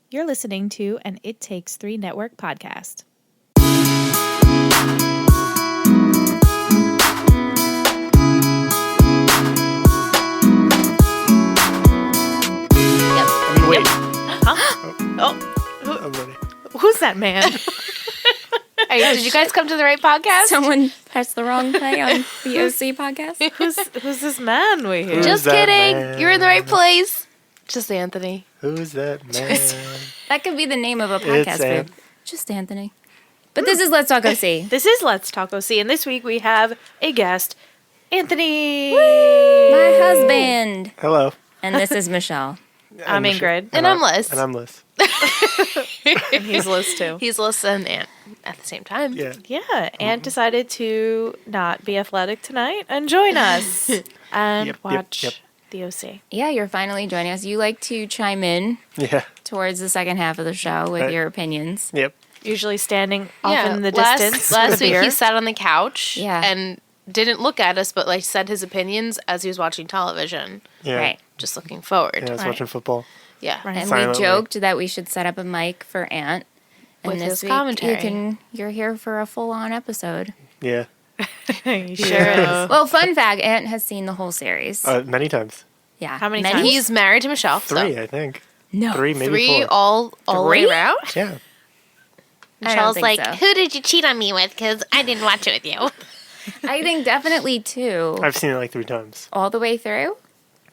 You're listening to an It Takes Three Network podcast. Wait. Huh? I'm ready. Who's that man? Hey, did you guys come to the right podcast? Someone pressed the wrong play on the OC podcast. Who's this man we hear? Who's Just that kidding. man? You're in the right place. Just Anthony. Who's that man? That could be the name of a It's podcast An- group. Just Anthony. But this is Let's Talk OC. This is Let's Talk OC, and this week we have a guest, Anthony. My husband. Hello. And this is Michelle. I'm Ingrid. And I'm Liz. And I'm Liz. And he's Liz too. He's Liz and Ant at the same time. Yeah. Yeah, Ant decided to not be athletic tonight and join us and Yep, watch the OC. Yeah, you're finally joining us. You like to chime in Yeah. towards the second half of the show with your opinions. Yep. Usually standing off Yeah, in the distance. with Last a week beer. he sat on the couch Yeah. and didn't look at us, but like said his opinions as he was watching television. Yeah. Right. Just looking forward. Yeah, I was Right. watching football. Yeah. Right. And Silently. we joked that we should set up a mic for Ant. And With this his week commentary. you're here for a full-on episode. Yeah. He sure is. Well, fun fact, Ant has seen the whole series. Many times. Yeah. How many And times? he's married to Michelle. so 3, I think. No. 3, maybe three 4. all the way Three? around. Yeah. I don't Michelle's think like, so. who did you cheat on me with? Because I didn't watch it with you. I think definitely 2. I've seen it like 3 times. All the way through?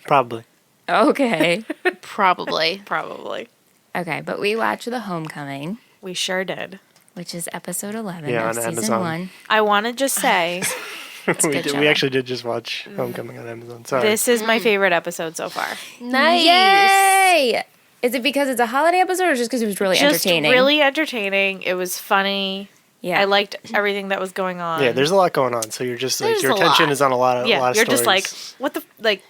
Probably. Okay. Probably. Probably. Okay, but we watched The Homecoming, We sure did. which is episode 11 Yeah, of on season Amazon. 1. I want to just say good show. We actually did just watch Homecoming on Amazon. Sorry. this is my favorite episode so far. Nice. Yay! Is it because it's a holiday episode or just because it was really Just entertaining? really entertaining. It was funny. Yeah. I liked everything that was going on. Yeah, there's a lot going on. So you're just like, There's your a attention lot. is on a lot of you're just like, stories. what the, like,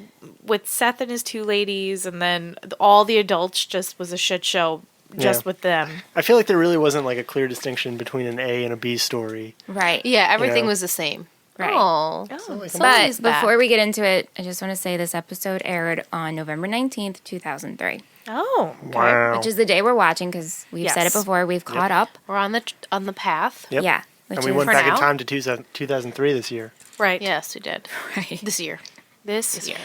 with Seth and his 2 ladies, and then all the adults just was a shit show just Yeah. with them. I feel like there really wasn't like a clear distinction between an A and a B story. Right. Yeah, everything Yeah. was the same. Right. Oh. Oh, But before we get into it, I just want to say this episode aired on November 19th, 2003, oh, okay. Wow. which is the day we're watching because we've said it Yes. before. We've caught up. We're on the path. Yep. Yeah. Which And we is went for back now. in time to 2003 this year. Right. Yes, we did. right. This year. This year.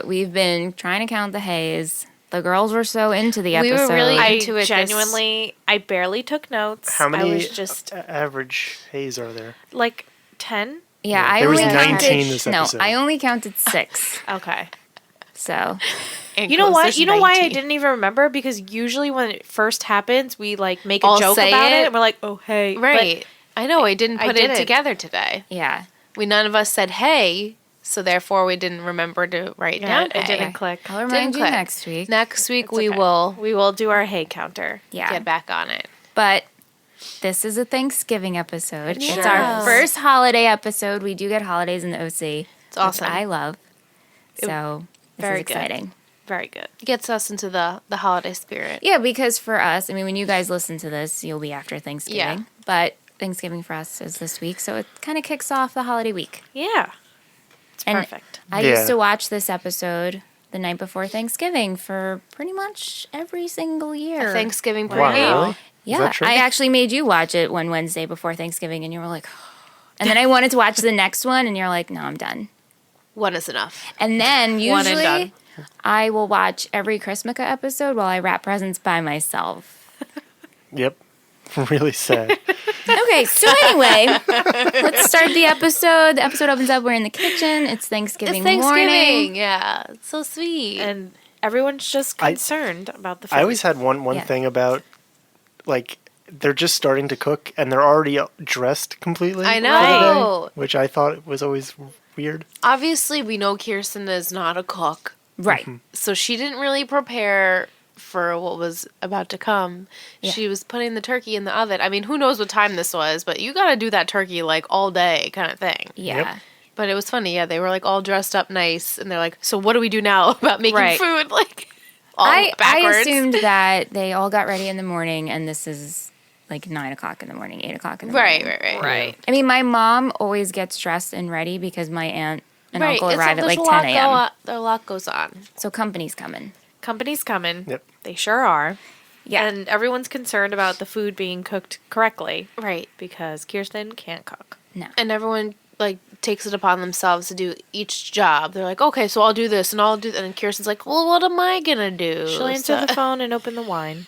We've been trying to count the haze. The girls were so into the We were episode. really I into it I barely took notes. How many I was just average A's are there? like 10. yeah, I There was only 19 counted, this no, episode. I only counted 6. Okay. So You know what? You know why I didn't even remember? Because usually when it first happens, we like make a All joke say about it. it. and we're like, "Oh, hey." But Right. I know. I didn't I put didn't. it together today. yeah, None of us said hey, so therefore we didn't remember to write yeah, down. it hey. didn't click. I'll remind you click. next week. Next week It's we okay. will We will do our hey counter. Yeah, get back on it. but this is a Thanksgiving episode. It It's is. our first holiday episode. We do get holidays in the OC. It's awesome. Which I love. So this very is good. exciting. Very good. Gets us into the holiday spirit. Yeah, because for us, I mean, when you guys listen to this, you'll be after Thanksgiving. Yeah. But Thanksgiving for us is this week, so it kind of kicks off the holiday week. Yeah. It's And perfect. I Yeah. used to watch this episode the night before Thanksgiving for pretty much every single year. Thanksgiving Wow, parade. really? Is Yeah, that true? I actually made you watch it one Wednesday before Thanksgiving, and you were like, and then I wanted to watch the next one, and you're like, no, I'm done. One is enough. And then One and usually done. I will watch every Christmas episode while I wrap presents by myself. Yep. Really sad. Okay, so anyway, let's start the episode. The episode opens up. We're in the kitchen. It's Thanksgiving, It's Thanksgiving. morning. Yeah. It's so sweet. And everyone's just concerned about the food. I always had one Yeah. thing about, like, they're just starting to cook and they're already dressed completely. I for the know. day, which I thought was always weird. Obviously, we know Kirsten is not a cook, Right. so she didn't really prepare for what was about to come. Yeah. She was putting the turkey in the oven. I mean, who knows what time this was, but you got to do that turkey like all day kind of thing. Yeah. Yep. But it was funny. Yeah, they were like all dressed up nice, and they're like, "So what do we do now about making Right. food?" Like, all I backwards. assumed that they all got ready in the morning, and this is like 9 o'clock in the morning, 8 o'clock in the morning. Right. I mean, my mom always gets dressed and ready because my aunt and uncle It's arrive at there's like a lot 10 a.m. A lot goes on. So company's coming. company's coming. Yep. They sure are. Yeah. And everyone's concerned about the food being cooked correctly Right. because Kirsten can't cook. No. And everyone like takes it upon themselves to do each job. They're like, okay, so I'll do this and I'll do that. And Kirsten's like, well, what am I gonna do? She'll answer the phone and open the wine.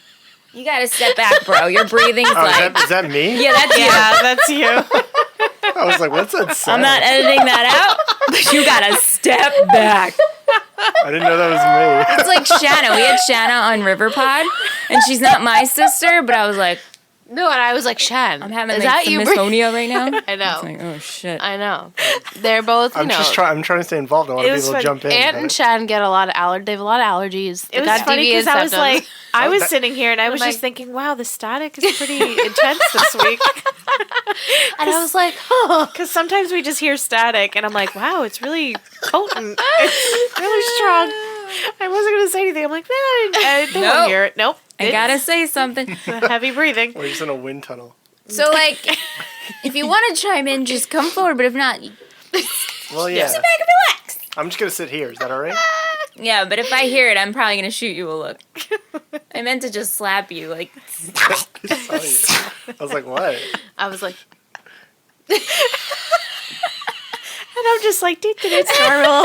You gotta step back, bro. Your breathing's Oh, like. is that me? Yeah, that's you. Yeah, that's you. I was like, what's that sound? I'm not editing that out, but you gotta step back. I didn't know that was me. It's like Shanna. We had Shanna on Riverpod, and she's not my sister, but I was like, No, and I was like, Shan, I'm having is like that some you? misophonia right now. I know. It's like, oh shit. I know. They're both, you I'm know. just trying. I'm trying to stay involved. I want It to be was able to fun. jump in. Aunt but and Shan get a lot of they have a lot of allergies. It They was got funny deviant because I was symptoms. like, I was that- sitting here and I was I'm just like- thinking, wow, the static is pretty intense this week. and I was like, Because sometimes we just hear static and I'm like, wow, it's really potent. It's really strong. I wasn't going to say anything. I'm like, they Nope. won't hear it. Nope. I gotta say something. Heavy breathing. we're just in a wind tunnel. So, like, if you want to chime in, just come forward. But if not, you Well, yeah. sit back and relax. I'm just gonna sit here. Is that all right? Yeah, but if I hear it, I'm probably gonna shoot you a look. I meant to just slap you, like. I was like, what? I was like, And I'm just like, dude, it's normal.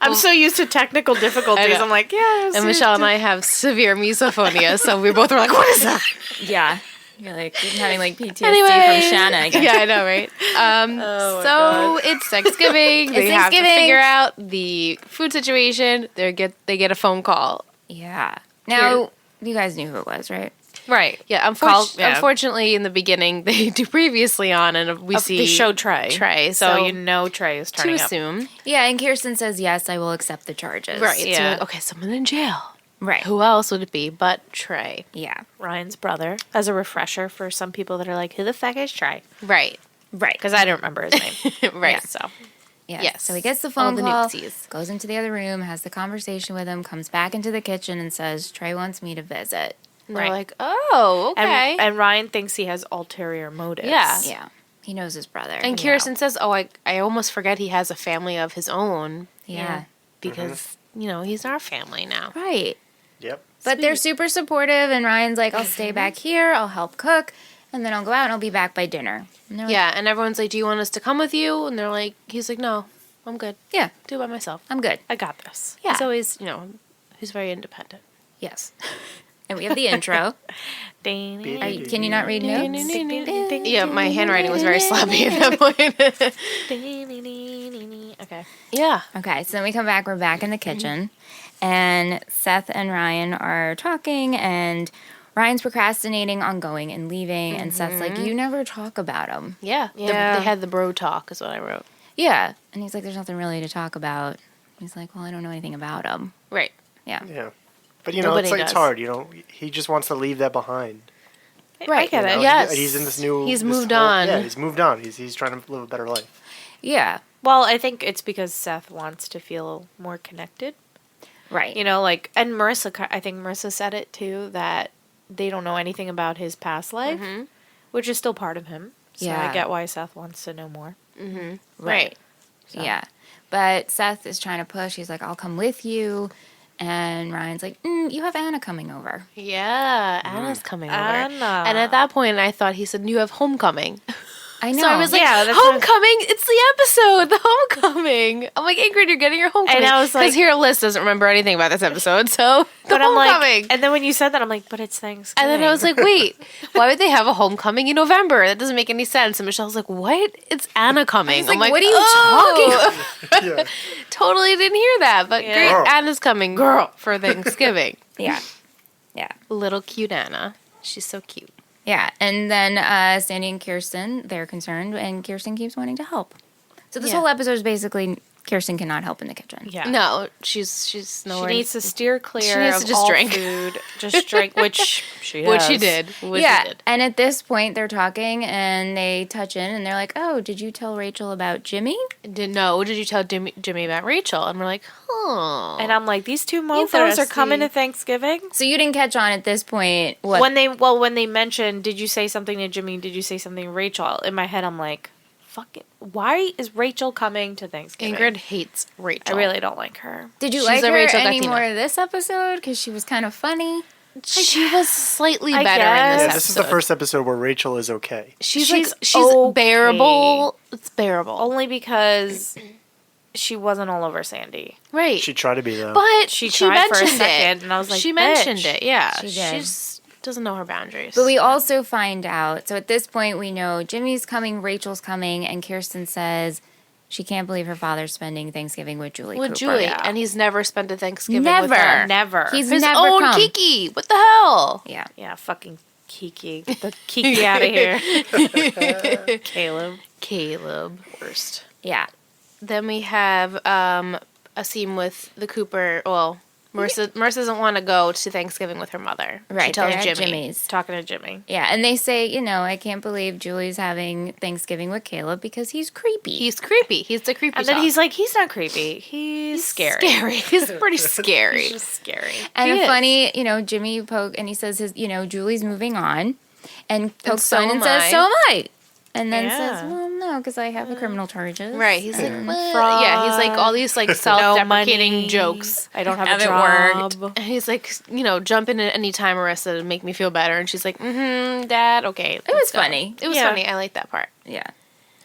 I'm so used to technical difficulties. I know. I'm like, yeah. and Michelle and I have severe misophonia, so we both were like, what is that? Yeah. You're like having like PTSD Anyway, from Shanna again. Yeah, I know, right? Oh my So God. it's Thanksgiving. They have to Thanksgiving. figure out the food situation. They get a phone call. Yeah. Now, you guys knew who it was, right? Right. Yeah. yeah. Unfortunately, in the beginning, they do previously on, and we see They show Trey. Trey, So, so you know Trey is to turning up. assume. Yeah, and Kirsten says, yes, I will accept the charges. Right. So Yeah. you're like, okay, someone in jail. Right. Who else would it be but Trey? Yeah. Ryan's brother. As a refresher for some people that are like, who the fuck is Trey? Right. Right. Because I don't remember his name. Right. So, Yeah. Yes. So he gets the All phone the call, newsies. goes into the other room, has the conversation with him, comes back into the kitchen and says, Trey wants me to visit. And they're Right. like, oh, okay. and Ryan thinks he has ulterior motives. Yeah. Yeah. He knows his brother. And Kirsten says, oh, I almost forget he has a family of his own. Yeah. Because, you know, he's our family now. Right. Yep. But they're super supportive, and Ryan's like, I'll stay back here, I'll help cook, and then I'll go out and I'll be back by dinner. And they're like, Yeah, and everyone's like, do you want us to come with you? And they're like, he's like, no, I'm good. Yeah, Do it by myself. I'm good. I got this. Yeah. He's always, you know, he's very independent. Yes. And we have the intro. Ding, Are you, can you not read notes? Yeah, my handwriting was very sloppy at that point. Okay. Yeah. Okay, so then we come back, we're back in the kitchen, and Seth and Ryan are talking, and Ryan's procrastinating on going and leaving, and Seth's like, you never talk about him. Yeah. Yeah. They had the bro talk, is what I wrote. Yeah. And he's like, there's nothing really to talk about. He's like, well, I don't know anything about him. Right. Yeah. Yeah. But you know, Nobody it's like it's does. hard. You know, he just wants to leave that behind. I get You it. know? Yes. He's in this new. He's this moved whole- on. Yeah, he's moved on. He's trying to live a better life. Yeah. Well, I think it's because Seth wants to feel more connected. Right. You know, like, and Marissa, I think Marissa said it too, that they don't know anything about his past life, which is still part of him. So Yeah. I get why Seth wants to know more. Right. Yeah. But Seth is trying to push. He's like, I'll come with you. And Ryan's like, you have Anna coming over. Yeah. Anna's coming over. Anna. And at that point, I thought he said, you have homecoming. I know. So I was like, Yeah, that's homecoming? It's the episode, the homecoming. I'm like, Ingrid, you're getting your homecoming. And I was like- because here Liz doesn't remember anything about this episode, so the But I'm homecoming. like, and then when you said that, I'm like, but it's Thanksgiving. And then I was like, wait, why would they have a homecoming in November? That doesn't make any sense. And Michelle's like, what? It's Anna coming. like, I'm what are you "Oh." Yeah. Totally didn't hear that, but Yeah. great. Girl. Anna's coming, girl, for Thanksgiving. Yeah. Yeah. Little cute Anna. She's so cute. Yeah. And then Sandy and Kirsten, they're concerned, and Kirsten keeps wanting to help. So this Yeah. whole episode is basically Kirsten cannot help in the kitchen. yeah. No, she's She nowhere. needs to steer clear She needs of to just all drink. food. Just drink, which she Which she has. did. Which yeah. she did. And at this point, they're talking, and they touch in, and they're like, oh, did you tell Rachel about Jimmy? Did you tell Jimmy about Rachel? And we're like, huh. And I'm like, these two mofos are coming to Interesting. Thanksgiving. So you didn't catch on at this point what When they mentioned, did you say something to Jimmy? Did you say something to Rachel? In my head, I'm like, fucking. Why is Rachel coming to Thanksgiving? Ingrid hates Rachel. I really don't like her. Did you She's like a her Rachel any Gatina. more this episode? Because she was kind of funny. She was slightly I better in guess. this Yeah, episode. this is the first episode where Rachel is okay. She's okay. bearable. It's bearable. Only because she wasn't all over Sandy. Right. She tried to be though. but She she tried for a mentioned second, it. and I was like, she "Bitch." mentioned it. Yeah. She did. She's doesn't know her boundaries. But we also find out, so at this point we know Jimmy's coming, Rachel's coming, and Kirsten says she can't believe her father's spending Thanksgiving with Julie with Cooper. Julie, yeah. and he's never spent a Thanksgiving Never. with her. Never. He's His never own come. Kiki. What the hell? Yeah. Yeah, fucking Kiki. Get the Kiki out of here. Caleb. Worst. Yeah. Then we have a scene with the Cooper. Well, Marissa doesn't want to go to Thanksgiving with her mother. She Right. tells they're at Jimmy. Jimmy's. Talking to Jimmy. Yeah, and they say, I can't believe Julie's having Thanksgiving with Caleb because he's creepy. He's creepy. He's the creepy. And then sauce. he's like, he's not creepy. He's scary. Scary. He's pretty scary. He's just scary. And He a is. funny, Jimmy and he says Julie's moving on, and pokes so fun and am says, I. "So am I." And then Yeah. says, "Well, no, because I have a criminal charges." Right. He's like, And- what? Yeah. He's like all these like self-deprecating money. jokes. I don't have Haven't a job. And he's like, jump in at any time, Marissa, to make me feel better. And she's like, Dad, okay. It was funny. It was Yeah. funny. I like that part. Yeah,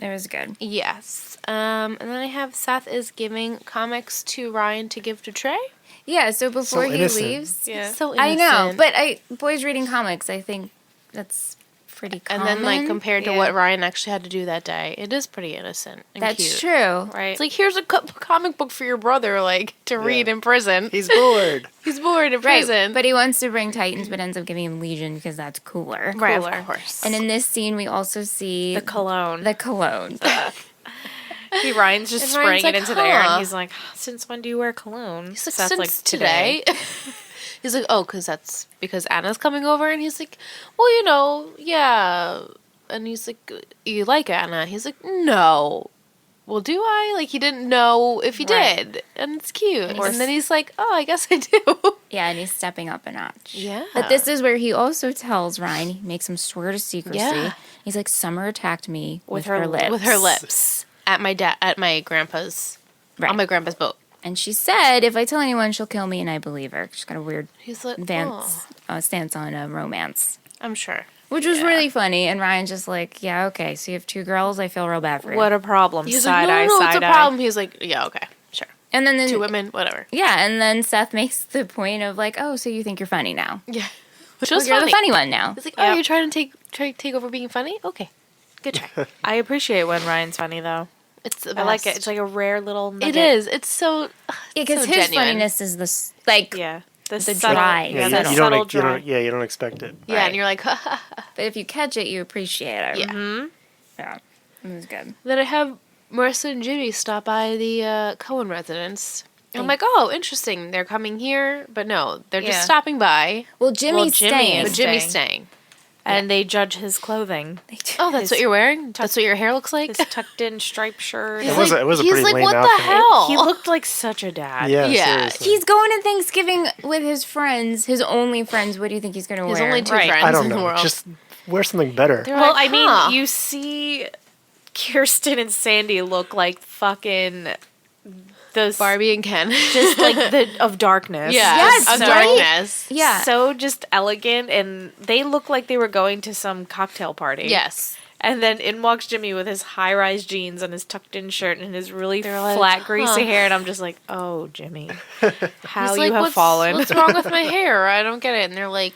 it was good. Yes. And then I have Seth is giving comics to Ryan to give to Trey. Yeah, so before he innocent. leaves, Yeah. So I know, innocent. but boys reading comics, I think that's pretty And common. then, like, compared to Yeah. what Ryan actually had to do that day, it is pretty innocent and that's cute. true. Right. It's like, here's a comic book for your brother, like, to read in prison. He's bored. He's bored in Right, prison. but he wants to bring Titans, but ends up giving him Legion because that's cooler. right, Cooler. of course. And in this scene, we also see the cologne. the cologne. Ryan's just And spraying Ryan's it like, into the air, huh. and he's like, "Since when do you wear cologne?" He's like, Seth's since today. He's like, oh, because Anna's coming over. And he's like, well, yeah. And he's like, you like Anna? He's like, no. Well, do I? Like, he didn't know if he Right. did. And it's cute. course. And then he's like, oh, I guess I do. Yeah, and he's stepping up a notch. Yeah. But this is where he also tells Ryan, he makes him swear to secrecy. Yeah. He's like, Summer attacked me with, her her lips. With her lips. At my grandpa's. Right. On my grandpa's boat. And she said, if I tell anyone, she'll kill me, and I believe her. She's got a weird He's like, stance on romance. I'm sure. Which was really funny. And Ryan's just like, yeah, okay, so you have two girls, I feel real bad for you. What a problem. He's Side like, eye, no, it's side a eye. problem. He's like, yeah, okay, sure. and then, Two women, whatever. Yeah, and then Seth makes the point of like, oh, so you think you're funny now. Yeah. Which Well, was you're funny. the funny one now. He's like, oh, Yep. you're trying to take over being funny? Okay. Good try. I appreciate when Ryan's funny though. It's the I like it. best. It's like a rare little nugget. It is. It's so. Yeah, it's because so his genuine. funniness is this, like, Yeah. The subtle- dry. Yeah, Yeah, the you subtle don't, dry. you don't expect it. Yeah, Right. and you're like, ha, ha, ha. but if you catch it, you appreciate it. Yeah. Yeah, it was good. Then I have Marissa and Jimmy stop by the Cohen residence. And I'm like, oh, interesting. They're coming here, but no, they're Yeah. just stopping by. Well, Jimmy's Jimmy staying. But is Jimmy's staying. staying. And they judge his clothing. Oh, that's what you're wearing? That's what your hair looks like? His tucked in striped shirt. It was a he's pretty like, lame what outfit. the hell? He looked like such a dad. Yeah, Yeah, seriously. He's going to Thanksgiving with his friends, his only friends. What do you think he's going to wear? There's only two Right. friends I don't in the know. world. Just wear something better. They're Well, like, I mean, huh. you see Kirsten and Sandy look like fucking the Barbie and Ken. just like the of darkness. Yeah, Yes, of so, darkness. Yeah. so just elegant, and they look like they were going to some cocktail party. Yes. And then in walks Jimmy with his high-rise jeans and his tucked-in shirt and his really They're like, flat, greasy huh. hair, and I'm just like, oh, Jimmy, how He's you like, have fallen. What's wrong with my hair? I don't get it. And they're like,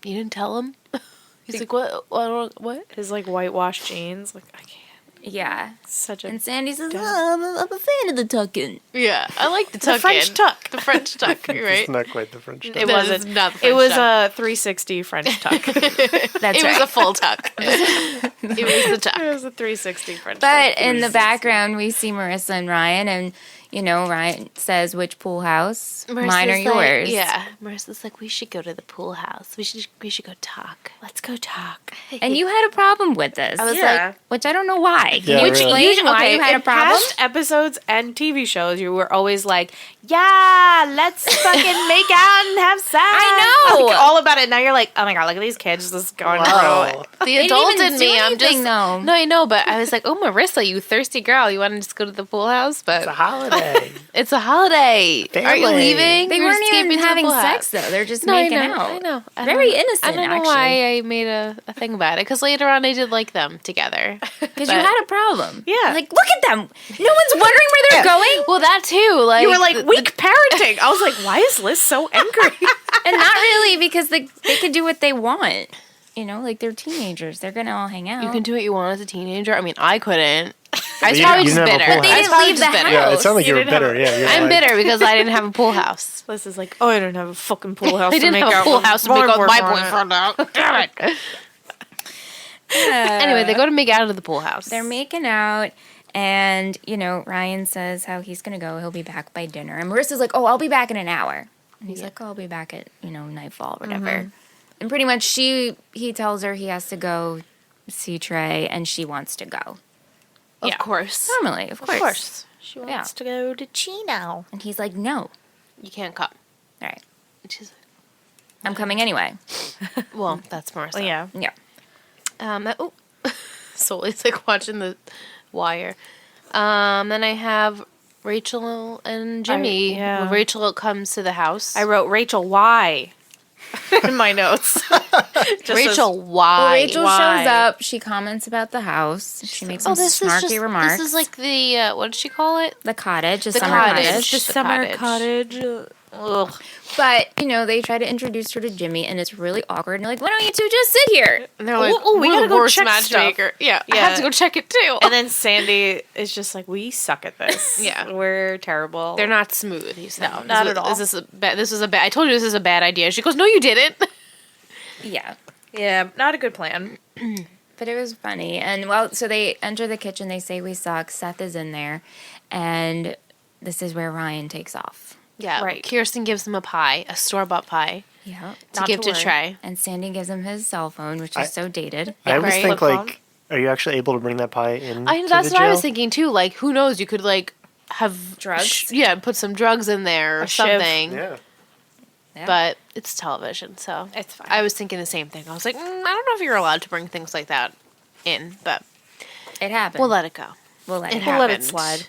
you didn't tell him? He's like, what? His like whitewashed jeans, like I can't. Yeah. Such a And Sandy says, oh, I'm a fan of the tuck-in. Yeah, I like the tuck French in. tuck. The French tuck, right? It's not quite the French tuck. It No, wasn't. it's not the It French was tuck. a 360 French tuck. That's It was right. a full tuck. It was the tuck. It was a 360 French But tuck. in the background, we see Marissa and Ryan, and Ryan says, which pool house? Mine Marissa's or yours? Yeah. Marissa's like, we should go to the pool house. We should go talk. Let's go talk. And you had a problem with this. I was Yeah. like, which I don't know why. Can Yeah, you really. explain why you had a in problem? past episodes and TV shows, you were always like, "Yeah, let's fucking make out and have sex." I know. Like, all about it. Now you're like, "Oh my god, look at these kids just going through Wow. it." the didn't adult even in do me, I'm anything, just though. No, I know, but I was like, oh, Marissa, you thirsty girl, you want to just go to the pool house? But It's a holiday. it's a holiday. Are you Family. leaving? They You're weren't even escaping to the having pool sex, house. though. They're just No, making I know. out. I know. Very don't- innocent, I don't know actually. why I made a thing about it, because later on I did like them together. Because you had a problem. Yeah. Like, look at them. No one's wondering where they're going. Well, that too. Like You were like, "Weak parenting." I was like, "Why is Liz so angry?" And not really, because they can do what they want. Like, they're teenagers. They're going to all hang out. you can do what you want as a teenager. I mean, I couldn't. I was You probably didn't just have a bitter. pool But they house. I was didn't probably leave the just bitter. house. Yeah, it sounded like you were didn't have bitter. Yeah, you're I'm like- bitter because I didn't have a pool house. Liz is like, "Oh, I don't have a fucking pool house I to didn't make have a out pool with house to make out with my boyfriend on it." boyfriend out. Damn it. Anyway, they go to make out at the pool house. They're making out, and, Ryan says how he's going to go. He'll be back by dinner. And Marissa's like, "Oh, I'll be back in an hour." And he's like, "Oh, I'll be back at, nightfall, whatever." And pretty much he tells her he has to go see Trey, and she wants to go. Of Yeah. course. Normally, of course. She wants to go to Chino. And he's like, "No." You can't come. All right. And she's I'm coming anyway. like, well, that's Marissa. Well, yeah. Yeah. Oh, Solly's like watching the wire. Then I have Rachel and Jimmy. yeah. When Rachel comes to the house. I wrote Rachel why in my notes. Just Rachel, Well, why? Rachel why? shows up. She comments about the house. She makes some this snarky is just, remarks. This is like the what did she call it? the cottage, the The summer cottage. cottage. Just the summer cottage. cottage. Ugh. But, they try to introduce her to Jimmy, and it's really awkward. And you're like, "Why don't you two just sit here?" And they're like, oh, we we're gotta the go worst check stuff. matchmaker. Yeah, I Yeah. have to go check it too. And then Sandy is just like, "We suck at this. Yeah. We're terrible." they're not smooth. He said, No, not at all. This is a bad. I told you this is a bad idea. She goes, no, you didn't. Yeah. Yeah, not a good plan. But it was funny. And, so they enter the kitchen. They say we suck. Seth is in there. And this is where Ryan takes off. Yeah, Right. Kirsten gives him a pie, a store-bought pie, Yeah. to Not give to to worry. Trey. And Sandy gives him his cell phone, which is so dated. I always right. think, Flip phone. like, are you actually able to bring that pie in? That's the what I was jail? thinking too. Like, who knows? You could like have Drugs? put some drugs in there or A shiv. something. Yeah. Yeah. But it's television, so It's fine. I was thinking the same thing. I was like, I don't know if you're allowed to bring things like that in, but It happened. we'll let it go. We'll let it it We'll happen. let it happened. slide.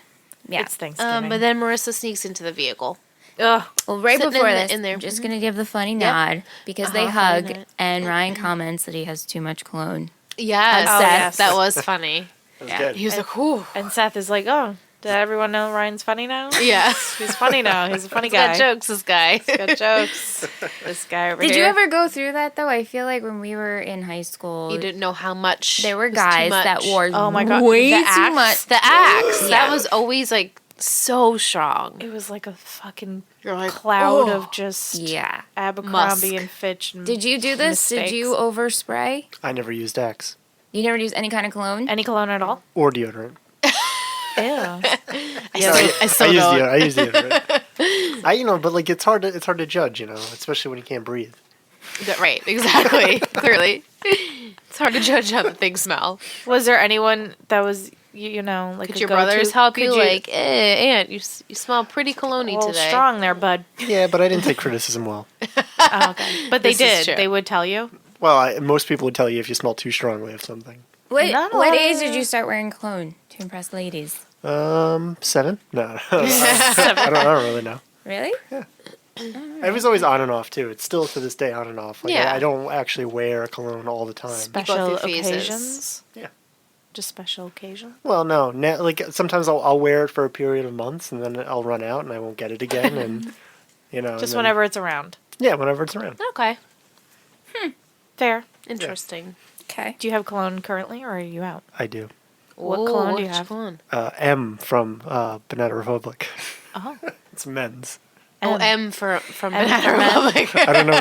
Yeah. It's Thanksgiving. But then Marissa sneaks into the vehicle. Ugh. Well, right Sitting before in the- this, in there. I'm just going to give the funny nod because they Uh-huh, funny hug, nod. and Ryan comments that he has too much cologne. Yes, Oh, yes. that was funny. That's Yeah, good. he was like, "Whew." And Seth is like, "Oh, did everyone know Ryan's funny now? Yeah, He's funny now. He's a funny he's got guy. jokes. This guy. He's got jokes. This guy over Did here. you ever go through that, though? I feel like when we were in high school, You didn't know how much there were was too guys that much. wore Oh my God, way the too axe? much. The axe. Yeah. That was always like so strong. It was like a fucking You're like, cloud "Oh." of just Yeah. Abercrombie Musk. and Fitch. And Did you do this? Did you mistakes. overspray? I never used Axe You never use any kind of cologne? Any cologne at all? or deodorant. Yeah. I still don't. I use deodorant. But like it's hard to judge, especially when you can't breathe. Right, exactly. Clearly. It's hard to judge how the things smell. Was there anyone that was, like Could a your go-to? brothers help you? Could Like, Aunt, you smell pretty cologne a little today. strong there, bud. Yeah, but I didn't take criticism well. Oh, okay. But they This is did. true. They would tell you. Well, most people would tell you if you smell too strongly of something. Not a What lot age of- did you start wearing cologne to impress ladies? 7? No, I don't really know. Really? It was always on and off too. It's still to this day on and off. Like, Yeah. I don't actually wear a cologne all the time. Special through phases. occasions. Yeah. Just special occasions. Well, no. Like sometimes I'll wear it for a period of months and then I'll run out and I won't get it again. And Just and then- whenever it's around. Yeah, whenever it's around. Okay. Fair. Interesting. Okay. Do you have cologne currently, or are you out? I do. What Ooh, cologne do you which have? Cologne? M from Banana Republic. Oh. It's men's. Oh, M from Banana Republic. I don't know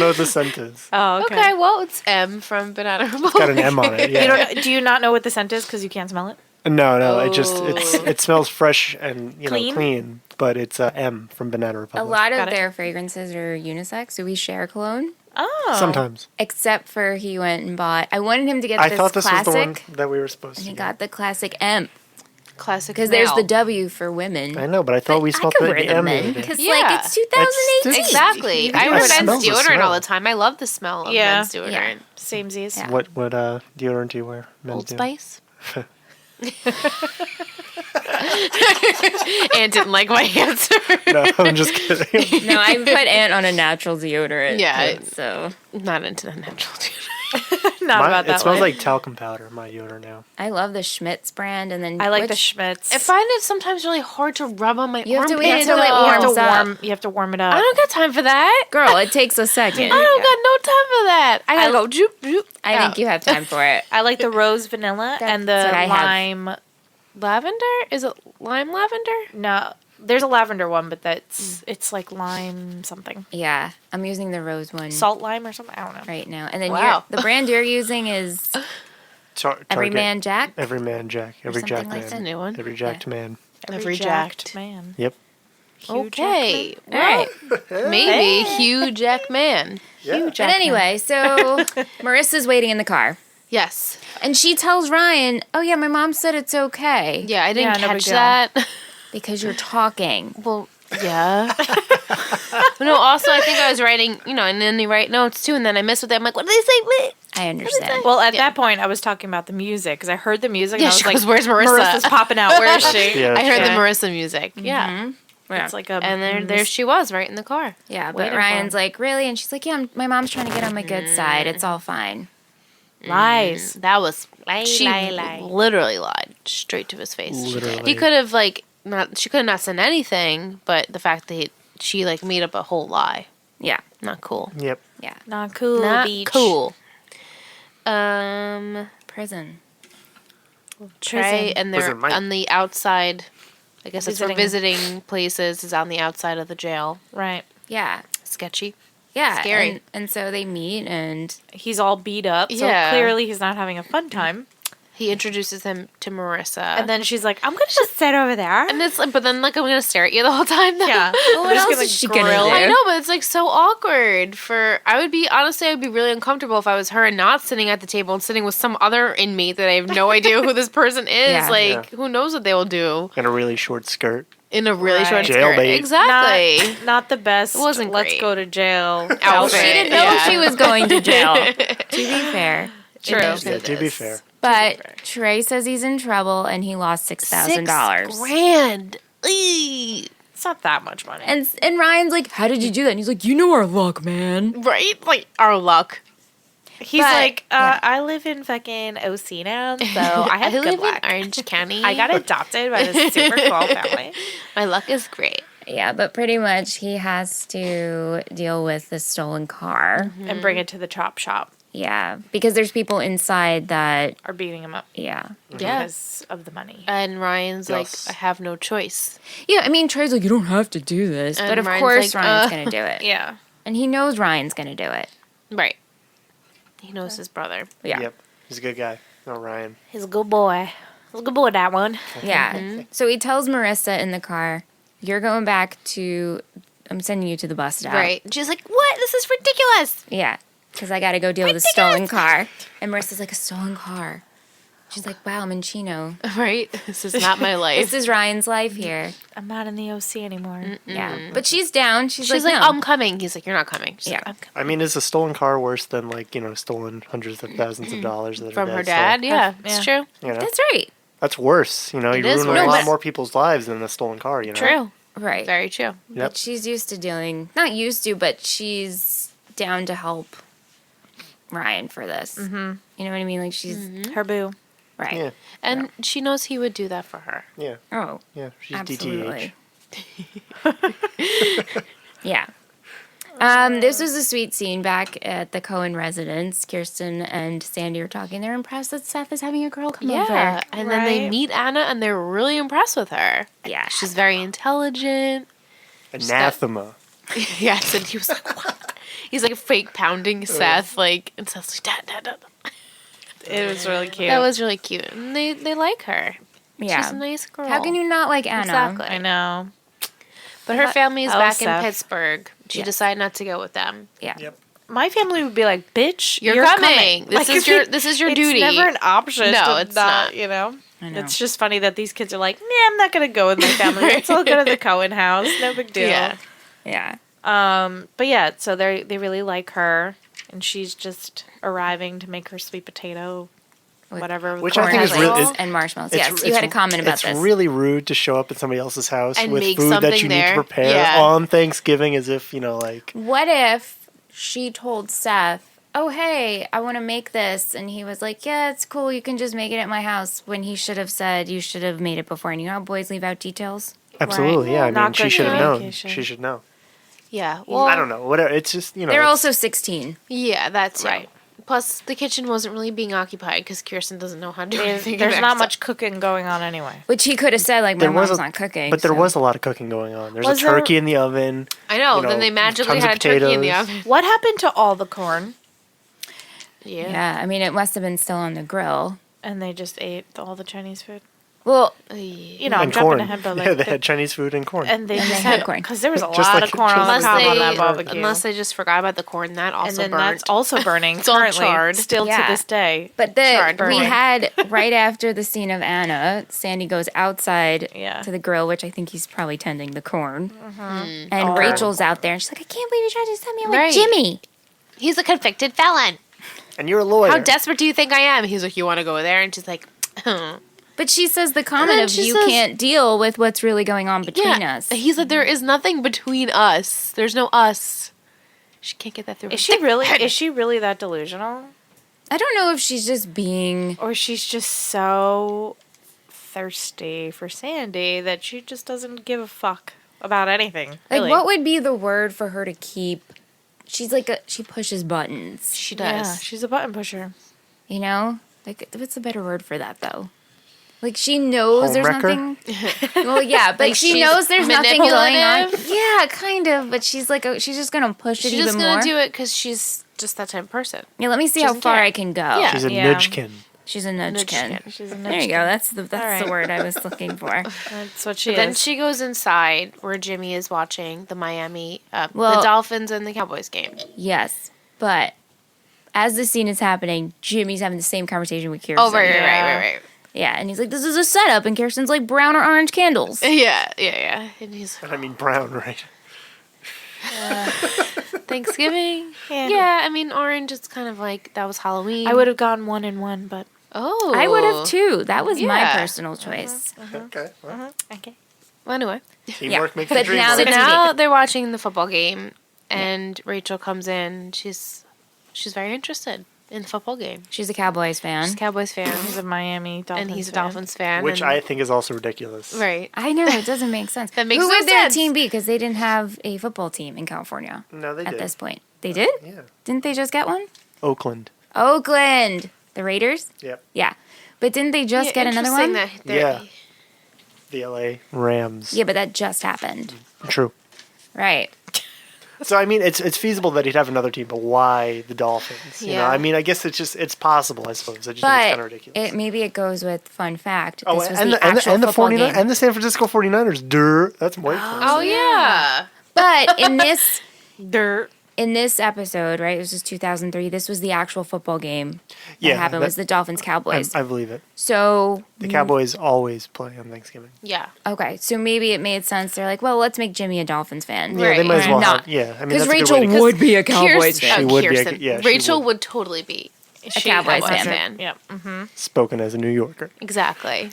what the scent is. Oh, okay. Okay, well, it's M from Banana Republic. It's got an M on it. Yeah. Do you not know what the scent is because you can't smell it? No, Oh. it smells fresh and Clean? clean, but it's M from Banana A Republic. lot of Got it. their fragrances are unisex, so we share cologne. Oh. Sometimes. Except for he went and bought. I wanted him to get I this thought this classic, was the one that we were supposed and to he get. got the classic M Classic. because there's Snail. the W for women. I know, but I thought we I smelled could the wear the M. the men other day. because Yeah. like it's 2018. Exactly. You I guys wear smell men's the deodorant smell. all the time. I love the smell of Yeah. men's deodorant. Yeah. Samesies. Yeah. What deodorant do you wear? Men's Old deodorant? Spice. Anne didn't like my answer. No, I'm just kidding. No, I put Ant on a natural deodorant. Yeah. So Not into the natural deodorant. Not about that It smells way. like talcum powder, my deodorant now. I love the Schmitz brand, and then I like the which- Schmitz. I find it sometimes really hard to rub on my You have to wait armpits, until it though. you have to warms up. warm. You have to warm it up. I don't got time for that. Girl, it takes a second. I don't got no time for that. I gotta go joop joop. I think you have time for it. I like the rose vanilla and the That's what I have. lime. Lavender? Is it lime lavender? No, there's a lavender one, but it's like lime something, Yeah, I'm using the rose one salt lime or something. I don't know. right now. And then Wow. the brand you're using is Target. Everyman Jack. Every man Jack. Every something Jack like man. That's a new one. Every jacked man. Every jacked jacked. man. Yep. Hugh Okay. All right. Maybe Hugh Jackman. Yeah. But anyway, so Marissa's waiting in the car. Yes. And she tells Ryan, "Oh yeah, my mom said it's okay Yeah, I didn't Yeah, no big catch deal. that. because you're talking." Well, yeah. No, also, I think I was writing, and then you write notes too, and then I miss what they. I'm like, what did they say? What? I understand. Well, at Yeah. that point, I was talking about the music because I heard the music. Yeah, and I she was goes, like, "Where's Marissa?" Marissa's popping out. Where is she? Yeah. I heard the Yeah. Marissa music. Yeah. Yeah. It's like a And there she was, right in the car. Yeah, but Waiting for Ryan's him. like, "Really?" And she's like, "Yeah, my mom's trying to get on my good side. It's all fine." lies. That was Lie, she lie, lie. literally lied straight to his face. Literally. He could have not. She could have not said anything, but the fact that she made up a whole lie, Yeah. not cool. Yep. Yeah. Not cool. Not beach. cool. Prison. Trey, and they're Prison Mike. on the outside. I guess it's for Visiting. visiting places. Is on the outside of the jail. Right. Yeah. Sketchy. Yeah. Scary. And so they meet and He's all beat up, so Yeah. clearly he's not having a fun time. He introduces him to Marissa, And then she's like, "I'm gonna just sit over there." and it's but then I'm gonna stare at you the whole time. Though. yeah. what I'm just else gonna is she gonna grill do? I know, but it's so awkward. I'd be really uncomfortable if I was her and not sitting at the table and sitting with some other inmate that I have no idea who this person is. Yeah. Yeah. Who knows what they will do And a really short skirt. in a really Right. short skirt. Jailbait. Exactly. Not the best. It wasn't Let's great. go to jail. Outfit. she didn't know Yeah. she was going to jail. To be fair. True. Yeah, to be fair. But Trey says he's in trouble and he lost $6,000. $6,000. Eee. It's not that much money. And Ryan's like, "How did you do that?" And he's like, "You know our luck, man." Right? Our luck. He's But- like, yeah. I live in fucking OC now, so I have good live luck. in Orange County. I got adopted by this super cool family. My luck is great. Yeah, but pretty much he has to deal with the stolen car. And bring it to the chop shop. Yeah, because there's people inside that, Are beating him up yeah. Yeah. because of the money. And Ryan's Yes. like, I have no choice. Yeah, I mean, Trey's like, "You don't have to do this." And But of Ryan's course like, Ryan's going to do it. Yeah. And he knows Ryan's going to do it. Right. He knows his brother. Yeah. Yep. He's a good guy. No, Ryan. He's a good boy. He's a good boy, that one. Yeah. So he tells Marissa in the car, "You're going back to, I'm sending you to the bus stop." Right. She's like, what? This is ridiculous. Yeah. Because I got to go deal with a stolen car. And Marissa's like, "A stolen car." She's like, "Wow, I'm in Chino. Right? This is not my life. This is Ryan's life here." I'm not in the OC anymore. Yeah. But she's down. She's, She's like, like, "No." I'm coming. He's like, you're not coming. She's Yeah. like, I'm coming. I mean, is a stolen car worse than stolen hundreds of thousands of dollars that From her stole? dad. Yeah, it's Yeah. true. You know, That's right. that's worse. You know, It you're is ruining a worse. lot more people's lives than a stolen car. You know. True. Right. Very true. Yep. But she's used to dealing, not used to, but she's down to help Ryan for this. Mm-hmm. You know what I mean? Like she's, Her boo. right. Yeah. And she knows he would do that for her. Yeah. Oh, Yeah. She's absolutely. DTH. Yeah. This was a sweet scene back at the Cohen residence. Kirsten and Sandy are talking. They're impressed that Seth is having a girl come Yeah. over. And then they Right. meet Anna and they're really impressed with her. Yeah. She's very intelligent. Anathema. Yes. And he was like, what? He's like fake pounding Seth. And Seth's like, dad. It was really cute. That was really cute. And they like her. Yeah. She's a nice girl. How can you not like Anna? Exactly. I know. But her family is Oh, back Seth. in Pittsburgh. She Yes. decided not to go with them. Yeah. Yep. My family would be like, "Bitch, You're coming. This is your duty." It's never an option. No, to it's not. You know? I know. It's just funny that these kids are like, "Nah, I'm not gonna go with my family. Let's all go to the Cohen house. No big deal." Yeah. Yeah. But yeah, so they really like her, and she's just arriving to make her sweet potato, With whatever. Which I think is cornhole. really- and marshmallows. It's- Yes, you had a comment about it's this. really rude to show up at somebody else's house And with make food that something you need there. to prepare Yeah. on Thanksgiving, as if like. What if she told Seth, "Oh, hey, I want to make this," and he was like, "Yeah, it's cool. You can just make it at my house." When he should have said, "You should have made it before." And you know how boys leave out details. Absolutely, yeah. I mean, Not she good should have known. communication. She should know. Yeah. Well, I don't know. Whatever. It's just They're it's- also 16. Yeah, that's Right. Plus, the kitchen wasn't really being occupied because Kirsten doesn't know how to do anything. There's in not there, much cooking going on anyway. Which he could have said, like, my There was mom's a- not cooking. But there so- was a lot of cooking going on. There's Was a there- turkey in the oven. I know. you know, Then they magically tons of had a turkey in the potatoes. oven. What happened to all the corn? Yeah. Yeah, I mean, it must have been still on the grill. And they just ate all the Chinese food. Well, You know, I'm And jumping corn. ahead, but like, yeah, they had Chinese food and corn. and they And just they had had corn. because there was a Just lot like- of corn on just the Unless cob on they, that barbecue. unless they just forgot about the corn, that also and then burnt. that's also burning. It's all currently, charred. still Yeah. to this day. but Charred, we burning. had, right after the scene of Anna, Sandy goes outside Yeah. to the grill, which I think he's probably tending the corn. Mm-hmm. And Oh. Rachel's out there, and she's like, "I can't believe you tried to set me up Right. with Jimmy." He's a convicted felon. And you're a lawyer. How desperate do you think I am? He's like, you want to go there? And she's like, But she says the comment then of, she "You says- can't deal with what's really going on between yeah. us." He's like, there is nothing between us. There's no us. She can't get that through. Is she really that delusional? I don't know if she's just being... Or she's just so thirsty for Sandy that she just doesn't give a fuck about anything. Like, really. what would be the word for her to keep... She's like she pushes buttons, She Yeah, does. she's a button pusher. you know? Like, what's a better word for that, though? Like, she knows there's Homewrecker? nothing... Well, yeah, but Like, she she's knows there's nothing going on. manipulative? Yeah, kind of, but she's like, she's just gonna push it She's even just more. going to do it because she's just that type of person. Yeah, let me see She how doesn't far care. I can go. Yeah. She's a Yeah. nudgekin. She's a nudgekin. She's a There you go. That's the Alright. word I was looking for. That's what she Then is. she goes inside where Jimmy is watching the Miami, Well- the Dolphins and the Cowboys game. Yes, but as the scene is happening, Jimmy's having the same conversation with Kirsten. Oh, right. Yeah, and he's like, "This is a setup," and Kirsten's like, "Brown or orange candles." Yeah. And he's And I mean brown, right? Thanksgiving. Yeah. Yeah, I mean orange is kind of like that was Halloween. I would have gone 1 and 1, but Oh, I would have too. That was my Yeah. personal choice. Okay. Well, okay. Well, anyway, teamwork makes But the dream now work. that- now they're watching the football game, and Rachel comes in. She's very interested in the football game. She's a Cowboys fan. She's a Cowboys fan, He's a Miami Dolphins and he's a fan. Dolphins fan, Which and- I think is also ridiculous. right. I know it doesn't make sense. That makes Who no would their sense. team be? Because they didn't have a football team in California No, they at did. this point. They did? Yeah. Didn't they just get one? Oakland. Oakland, the Raiders. Yep. Yeah, but didn't they just Yeah, get another one? interesting that they're- Yeah. The LA Rams. Yeah, but that just happened. True. Right. So I mean, it's feasible that he'd have another team, but why the Dolphins? You know, Yeah. I mean, I guess it's possible. I suppose. I just think it's kind of But ridiculous. maybe it goes with fun fact. Oh, This was and the actual and the football 49 game. and the San Francisco 49ers. Durr. That's way closer. Oh yeah. But in this Dirt. episode, right? It was just 2003. This was the actual football game that Yeah, happened. that- Was the Dolphins Cowboys? I believe it. So The Cowboys always play on Thanksgiving. Yeah. okay, so maybe it made sense. They're like, well, let's make Jimmy a Dolphins fan. Yeah, they Right. might as well. Not- Have, yeah, I mean, Because that's a good Rachel way to go. would be a Cowboys fan. She would be a- Kirsten. yeah, she Rachel would. would totally be a Cowboys fan. fan. Yep. Spoken as a New Yorker. Exactly.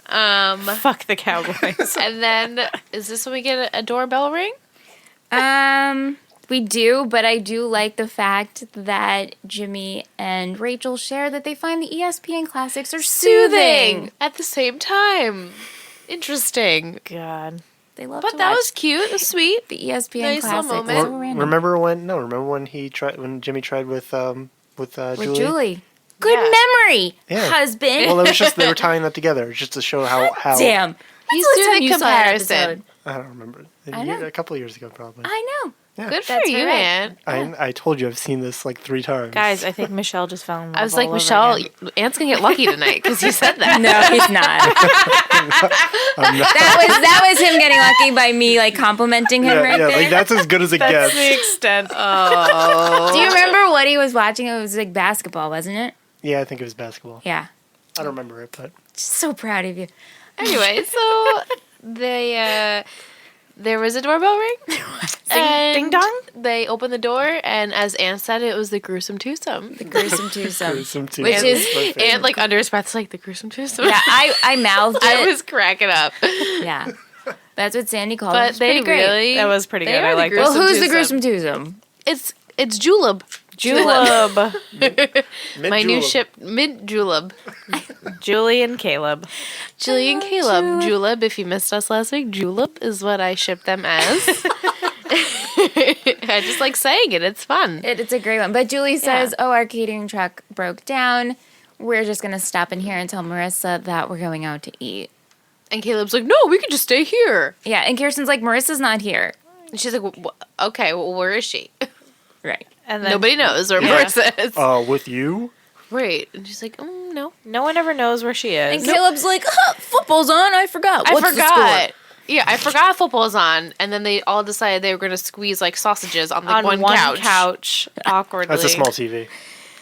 Fuck the Cowboys. And then is this when we get a doorbell ring? We do, but I do like the fact that Jimmy and Rachel share that they find the ESPN classics are soothing. At the same time. Interesting. God. They love But to that watch was cute. It was sweet. the ESPN nice little classics. moment. So random. Remember when Jimmy tried with With Julie? Julie. Good Yeah. memory, Yeah. husband. Well, it was just they were tying that together just to show how Damn. He's When's the last doing time the you saw that comparison. episode? I don't remember. I know. A couple of years ago, probably. I know. Yeah. Good for That's you, right. Aunt. I told you I've seen this like 3 times. Guys, I think Michelle just fell in love. I was like, all over Michelle, again. Aunt's gonna get lucky tonight because you said that. No, he's not. That was him getting lucky by me like complimenting him right there. like that's as good as it That's gets. the extent. Do you remember what he was watching? It was like basketball, wasn't it? Yeah, I think it was basketball. Yeah. I don't remember it, but Just so proud of you. Anyway, so they there was a doorbell ring. Ding dong. They opened the door, and as Aunt said, it was the gruesome twosome. The Gruesome twosome. some too. Which is- perfect. Aunt, like, under his breath, like, the gruesome twosome. Yeah, I mouthed it. I was cracking up. Yeah. That's what Sandy called it. But It's they pretty great. really... That was pretty they good. are I the like Well, gruesome who's the twosome. gruesome twosome? It's Julep. Julep. My new Mid-julep. ship, Mid-Julep. Julie and Caleb. Julie and Caleb. Julep, if you missed us last week, Julep is what I shipped them as. I just like saying it. It's fun. It's a great one. But Julie says, oh, our catering truck broke down. We're just going to stop in here and tell Marissa that we're going out to eat. And Caleb's like, no, we could just stay here. Yeah, and Kirsten's like, Marissa's not here. And she's like, okay, well, where is she? Right. And then Nobody knows where Yeah. Marissa is. With you? Right. And she's like, no. no one ever knows where she is. And Caleb's like, football's on. I forgot. What's I the forgot. Yeah, I forgot football's on. And then they all decided they were going to squeeze like sausages on the on one couch. awkwardly. That's a small TV.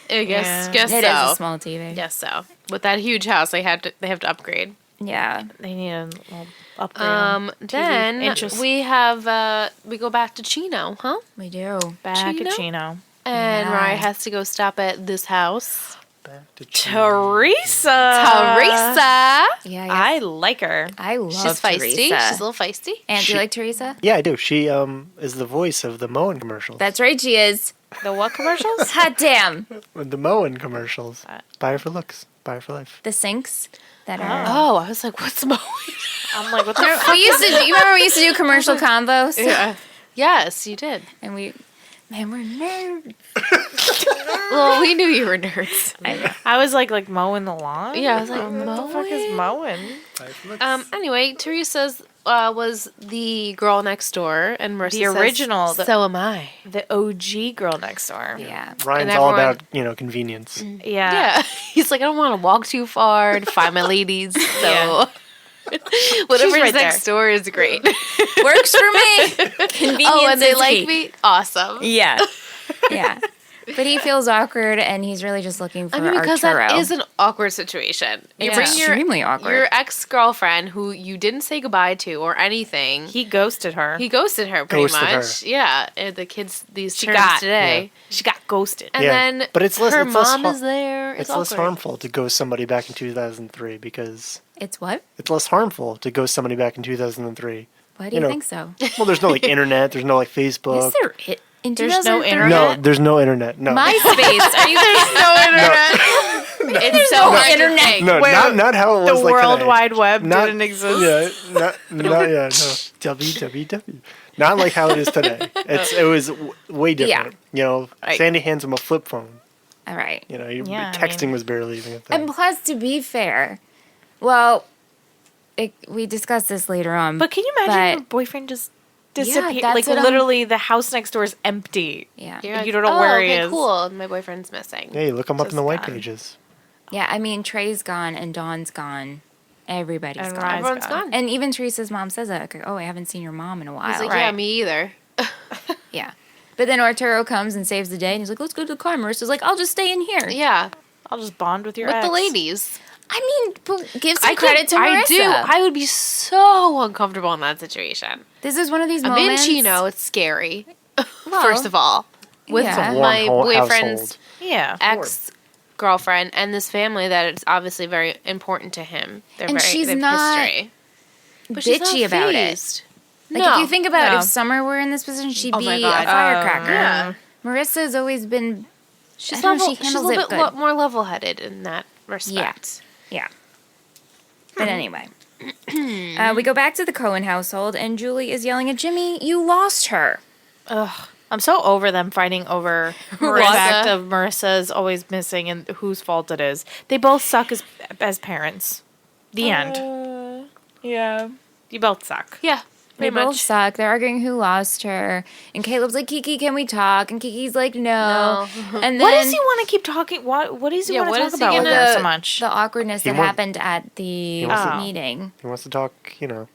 I guess, Yeah. guess It so. is a small TV. Yes, so. With that huge house, they have to upgrade. Yeah. They need a little upgrade. on TV. Then Inches. we have we go back to Chino, huh? We do. back Chino? at Chino. And Yeah. Rye has to go stop at this house. Back to Teresa. Teresa. Yeah, I like her. I love She's feisty. Teresa. She's a little feisty. And do you like Teresa? Yeah, I do. She is the voice of the Moen commercials. That's right, she is. The what commercials? Hot damn. The Moen commercials. Buy her for looks. Buy her for life. The sinks that are. Oh, I was like, what's Mo? I'm like, what the We used to. You remember we used to do commercial combos? Yeah. Yes, you did. And we're nerds. Well, we knew you were nerds. I was like mowing the lawn. Yeah, I was like, what the fuck is mowing? Buy her for looks. Anyway, Teresa's was the girl next door, and Marissa The says, original, so am I. The OG girl next door. Yeah. Ryan's and all everyone- about, convenience. Yeah. Yeah. He's like, I don't want to walk too far to find my ladies, so Yeah. whatever's right next door is great. Works for me. Convenience. Oh, and they is like key. me? Awesome. Yeah. Yeah. But he feels awkward, and he's really just looking for I mean, because Arturo. that is an awkward situation. You It's bring extremely awkward. your ex-girlfriend who you didn't say goodbye to or anything. He ghosted her. He ghosted her pretty Ghosted her. much. Yeah, and the kids these She terms got- today. She got ghosted. And Yeah, then but it's less- her it's less mom har- is there. It's It's less awkward. harmful to ghost somebody back in 2003 because It's what? it's less harmful to ghost somebody back in 2003. Why do you know, think so? Well, there's no internet. There's no Facebook. Is there it? In There's no 2003? internet? No, there's no internet. No. MySpace. Are you It's so no hard internet. to think. No, Where not how it The was like World today. Wide Web Not- didn't exist. Yeah, not yeah, no. www. Not like how it is today. It was way different. Right. Sandy hands him a flip phone. All right. Yeah, I Texting mean- was barely even a thing. And plus, to be fair, well, we discussed this later on. But can you imagine But- your boyfriend just Yeah, disappeared? that's Like what I'm- literally, the house next door is empty. yeah. You're You don't know oh, where he okay, is. cool. My boyfriend's missing. Hey, look him up in Just the white gone. pages. Yeah, I mean, Trey's gone and Dawn's gone. Everybody's And gone. Ryan's Everyone's gone. gone. And even Teresa's mom says that. Like, oh, I haven't seen your mom in a while. He's like, Right. yeah, me either. Yeah. But then Arturo comes and saves the day, and he's like, let's go to the car. Marissa's like, I'll just stay in here. Yeah, I'll just bond with your with ex. the ladies. I mean, but give some I credit to Marissa. I do. I would be so uncomfortable in that situation. This is one of these I'm moments. in Chino. It's scary. Well, First of all, with yeah. Warm my boyfriend's household. Yeah. ex girlfriend and this family that is obviously very important to him. They're And very, she's they have not history. But she's not bitchy about it. phased. Like, No. if you think about No. if Summer were in this position, she'd Oh be my a God. firecracker. Yeah. Marissa's always been. She's I don't know, level, she she's a handles little it bit good. more level-headed in that respect. Yeah. But anyway. We go back to the Cohen household, and Julie is yelling at Jimmy, you lost her. Ugh. I'm so over them fighting over the Marissa. fact of Marissa's always missing and whose fault it is. They both suck as parents. The end. Yeah. You both suck. Yeah. They Pretty both much. suck. They're arguing who lost her. And Caleb's like, Kiki, can we talk? And Kiki's like, no. And then What does he want to keep talking? What does he Yeah, want what to is talk he about with gonna- her so much? the awkwardness that want- happened at the wants to- meeting. He wants to talk, Well,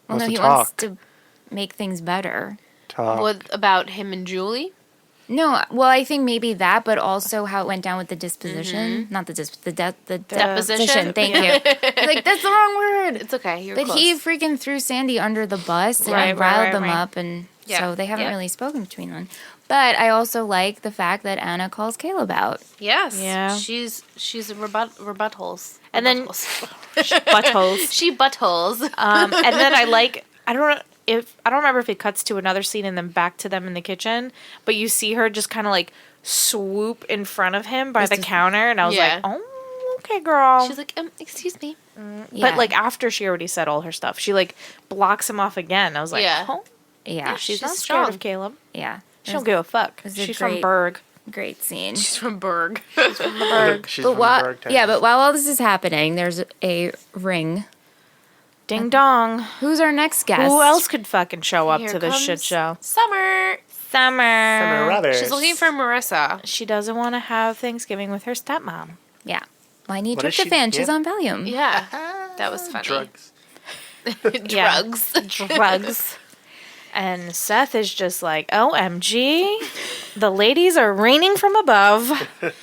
wants no, to he talk. wants to make things better. Talk. What about him and Julie? No, well, I think maybe that, but also how it went down with the disposition. Not the Deposition? Thank you. Like, that's the wrong word. It's okay. You're But close. he freaking threw Sandy under the bus Right, and right, riled right, them right. up, and Yeah, so they haven't yeah. really spoken between them. But I also like the fact that Anna calls Caleb out. Yes. Yeah. She's a rebuttals. And then- Rebuttals. Buttholes. She buttholes. And then I don't remember if it cuts to another scene and then back to them in the kitchen, but you see her just kind of like swoop in front of him by the counter, and I was Yeah. like, oh, okay, girl. She's like, excuse me. Yeah. But like after she already said all her stuff, she like blocks him off again. I was like, Yeah. oh, Yeah, she's not strong. scared of Caleb. yeah. She don't give a fuck. was a She's from great- Berg. Great scene. She's from Berg. She's But from while, Bergtown. yeah, but while all this is happening, there's a ring. Ding dong. Who's our next guest? Who else could fucking show up Here to this shit comes show? Summer. Summer Roberts. She's looking for Marissa. She doesn't want to have Thanksgiving with her stepmom. Yeah. Well, I need What is she- tryptophan. She's yeah. on Valium. Yeah. That was funny. drugs. Yeah. Drugs. Drugs. And Seth is just like, OMG, the ladies are raining from above.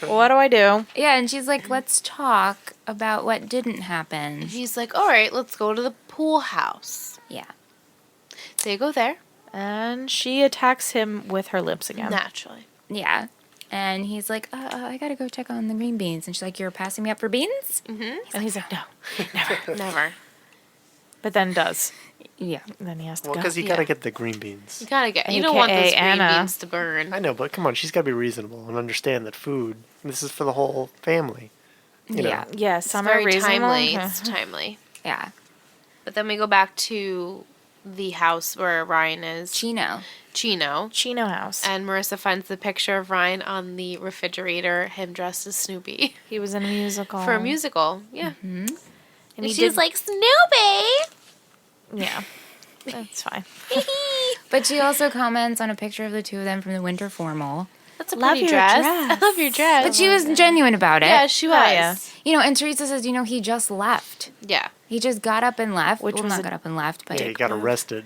What do I do? Yeah, and she's like, let's talk about what didn't happen. He's like, all right, let's go to the pool house. Yeah. They go there. And she attacks him with her lips again. Naturally. Yeah. And he's like, I gotta go check on the green beans. And she's like, you're passing me up for beans? And he's like, no, never. Never. But then does. Yeah. And then he has to Well, go. because you Yeah. gotta get the green beans. You gotta get. You don't want those AKA green Anna. beans to burn. I know, but come on, she's gotta be reasonable and understand that food. This is for the whole family. You know. Yeah. Yeah, It's summer very reasonable. timely. It's timely. Yeah. But then we go back to the house where Ryan is. Chino. Chino. Chino house. And Marissa finds the picture of Ryan on the refrigerator, him dressed as Snoopy. He was in a musical. For a musical. Yeah. And he she's did, like, Snoopy! yeah, that's fine. But she also comments on a picture of the two of them from the winter formal. That's a Love pretty your dress. dress. I love your dress. But she was genuine about it. Yeah, she was. yeah. You know, and Teresa says, he just left. Yeah. He just got up and left. Which Well, was not a got up and left, but... Yeah, he got arrested.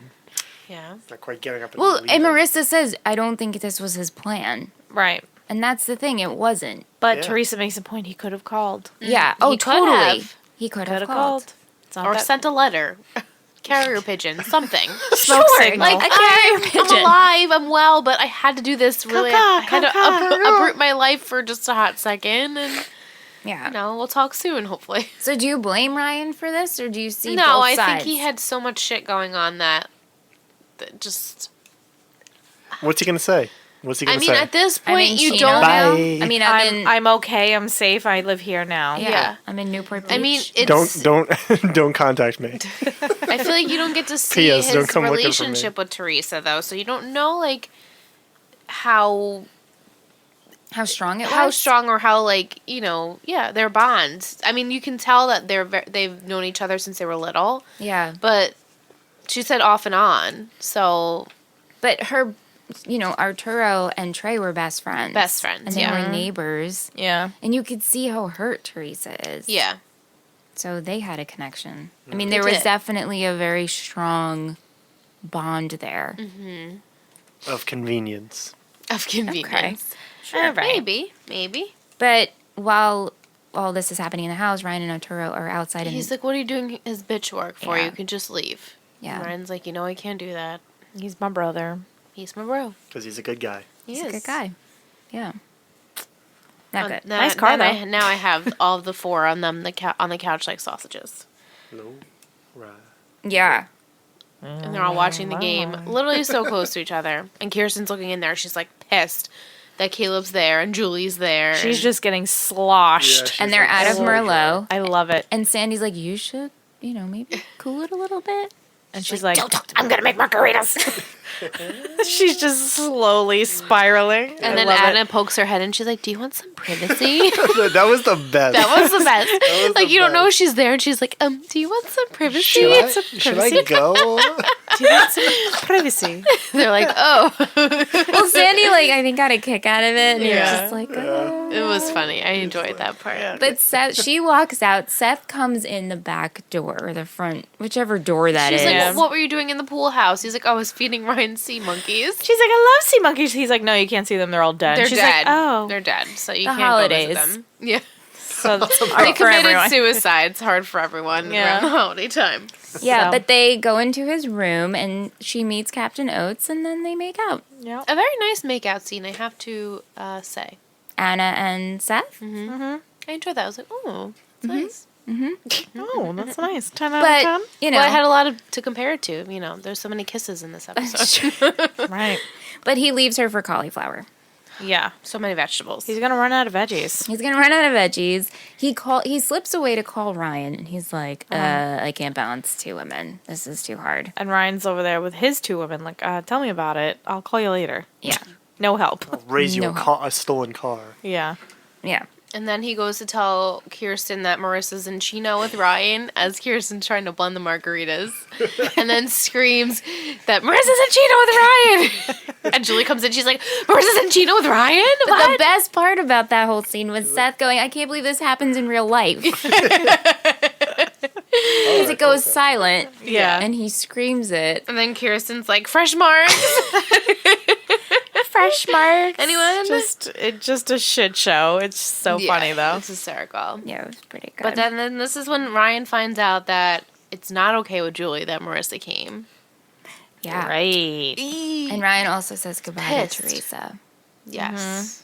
Yeah. Not quite getting up and Well, and leaving. Marissa says, I don't think this was his plan. Right. And that's the thing, it wasn't. But Yeah. Teresa makes a point. He could have called. Yeah. Oh, He could totally. have. He could Could have have called. called. It's not Or that- sent a letter. Carrier pigeon. Something. smoke Sure, signal. like a carrier I'm pigeon. alive. I'm well, but I had to do this really. I had to caw-caw. uproot my life for just a hot second, and Yeah. we'll talk soon, hopefully. So do you blame Ryan for this, or do you see No, both I sides? think he had so much shit going on that just. What's he gonna say? What's he I gonna mean, say? at this I point, mean, you Chino don't. Bye. now. I mean, I'm okay. I'm safe. I live here now. Yeah. I'm in Newport Beach. I mean, it's. don't contact me. I feel like you don't get to see P.S. Don't his come looking for me. relationship with Teresa, though, so you don't know like how how strong it was. how strong or how their bonds. I mean, you can tell that they've known each other since they were little, Yeah, but she said off and on, so but her, Arturo and Trey were best friends. best friends. and they Yeah, were neighbors, Yeah. and you could see how hurt Teresa is. yeah, So they had a connection. I mean, They there was did. definitely a very strong bond there. Of convenience. of convenience. All right. Maybe. But while all this is happening in the house, Ryan and Arturo are outside. He's like, "What are you doing his bitch work for? Yeah. You can just leave." Yeah. And Ryan's like, I can't do that. He's my brother. He's my bro. Because he's a good guy. He he's is a good guy. Yeah. Not good. Nice car, though. Now I have all of the four on them on the couch like sausages. No. Right. Yeah. And they're all watching the game, literally so close to each other. And Kirsten's looking in there. She's like pissed that Caleb's there and Julie's there. She's and- just getting sloshed. she's And they're out of so Merlot. I love it. And Sandy's like, you should, maybe cool it a little bit. And she's like, I'm going to make margaritas. She's just slowly spiraling. And then Anna pokes her head and she's like, do you want some privacy? That was the best. That was the best. was Like, the you don't know best. she's there and she's like, do you want some privacy? Should I go? Do you want some privacy? They're like, oh. Well, Sandy, like, I think got a kick out of it, and you're Yeah. just like, oh. It was funny. I enjoyed that part. But Seth, she walks out. Seth comes in the back door or the front, whichever door that is. She's like, Yeah. what were you doing in the pool house? He's like, I was feeding Ryan sea monkeys. She's like, I love sea monkeys. He's like, no, you can't see them. They're all dead. They're She's dead. like, oh. They're dead. So you The can't go holidays. visit them. Yeah. So They for committed everyone. suicide. It's hard for everyone Yeah. around the holiday time. Yeah, So- but they go into his room, and she meets Captain Oates, and then they make out. Yeah. A very nice makeout scene, I have to say. Anna and Seth. I enjoyed that. I was like, oh, it's nice. Oh, that's nice. 10 out of But, 10. you know, Well, I had a lot to compare it to. You know, there's so many kisses in this episode. Right. but he leaves her for cauliflower. Yeah. So many vegetables. He's going to run out of veggies. He's gonna run out of veggies. He slips away to call Ryan, and he's like, I can't balance two women. This is too hard. And Ryan's over there with his two women, like, tell me about it. I'll call you later. Yeah. No help. Raise you No. a stolen car. Yeah. Yeah. And then he goes to tell Kirsten that Marissa's in Chino with Ryan as Kirsten's trying to blend the margaritas. And then screams that Marissa's in Chino with Ryan. And Julie comes in, she's like, Marissa's in Chino with Ryan? But What? the best part about that whole scene was Seth going, I can't believe this happens in real life. Because it goes silent. Yeah. And he screams it. And then Kirsten's like, fresh marks. Fresh marks. Anyone? It's just a shit show. It's so funny, though. It's hysterical. Yeah, it was pretty good. But then this is when Ryan finds out that it's not okay with Julie that Marissa came. yeah. Right. And Ryan also says goodbye Pissed. to Teresa, Yes.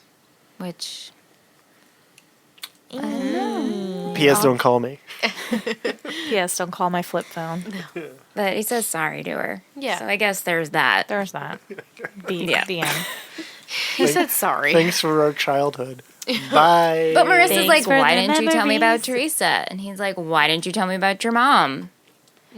which P.S. Don't call me. Yes, don't call my flip phone. but he says sorry to her. Yeah. So I guess there's that. There's that. Yeah. The end. He said sorry. Thanks for our childhood. Bye. But Marissa's Thanks like, for why the didn't you tell me about memories." Teresa? And he's like, why didn't you tell me about your mom?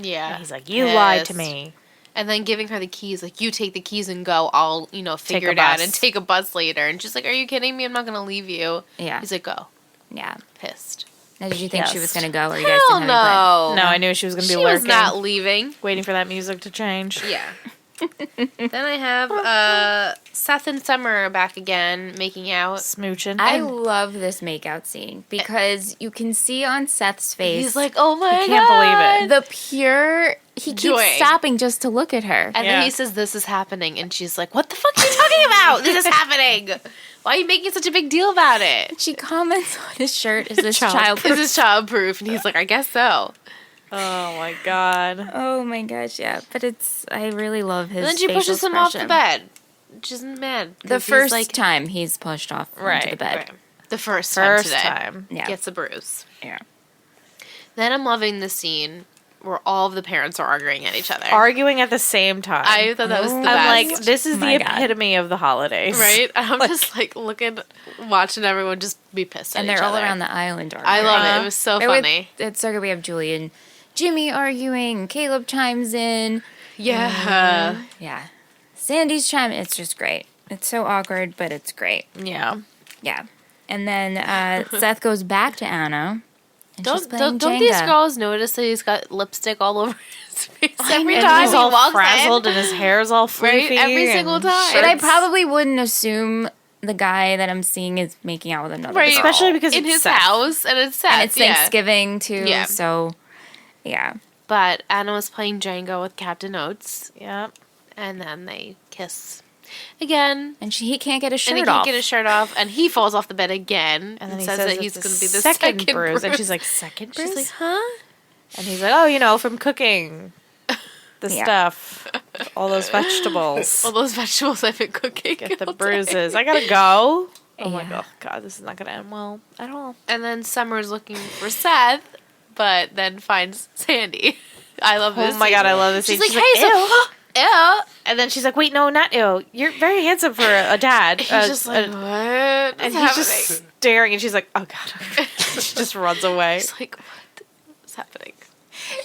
Yeah. He's like, you lied to Pissed. me. And then giving her the keys, like, you take the keys and go. I'll, figure a it out bus. and take a bus later. And she's like, are you kidding me? I'm not going to leave you. Yeah. He's like, go. Yeah. Pissed. Now, did you think she was Pissed. going to go, or you guys Hell didn't have any plan? no. No, I knew she was going to She be was lurking, not leaving. waiting for that music to change. Yeah. Then I have Seth and Summer back again, making out. Smooching. I love this makeout scene because you can see on Seth's face He's like, oh my god. can't believe it. the pure. He keeps Joy. stopping just to look at her. And Yeah. then he says, this is happening. And she's like, what the fuck are you talking about? This is happening. Why are you making such a big deal about it? She comments on his shirt, is this child? Is this childproof? And he's like, I guess so. Oh my god. Oh my gosh, yeah. But I really love his And then she facial pushes him off the expression. bed. She's mad. 'cause The he's first like, time he's pushed off onto Right, the bed. right. The first First time today. time. Yeah. Gets a bruise. Yeah. Then I'm loving the scene where all of the parents are arguing at each other. Arguing at the same time. I thought that was the I'm best. like, this is the My God. epitome of the holidays. right? I'm just like watching everyone just be pissed at And each they're all other. around the island arguing. I love it. It was so They're with- funny. At Circuit, we have Julie and Jimmy arguing. Caleb chimes in. Yeah. Yeah. Sandy's chiming. It's just great. It's so awkward, but it's great. Yeah. Yeah. And then Seth goes back to Anna. And she's playing Don't these Jenga. girls notice that he's got lipstick all over his face every And time he's he all walks frazzled in? and his hair's all Right? floofy. Every and single time. But I shirts- probably wouldn't assume the guy that I'm seeing is making out with another Right. girl. Especially because in it's his Seth. house, and it's Seth. And it's yeah. Thanksgiving, too. Yeah. So, yeah. But Anna was playing Jenga with Captain Oates, Yeah. and then they kiss again. And he can't get his shirt And he off. can't get his shirt off, and he falls off the bed again, And then he says says that he's it's going to be the second second bruise. And bruise. she's like, second bruise? She's like, huh? And he's like, oh, from cooking. The Yeah. stuff. All those vegetables. All those vegetables I've been cooking. Get the all day. bruises. I gotta go. Oh my Yeah. god, this is not gonna end well at all. And then Summer's looking for Seth, but then finds Sandy. I love this. Oh my god, I love this She's scene. like, She's hey, ew. so, ew. And then she's like, wait, no, not ew. You're very handsome for a dad. He's just like, what? and What's he's just staring, and she's like, oh god. She just runs away. She's like, what is happening?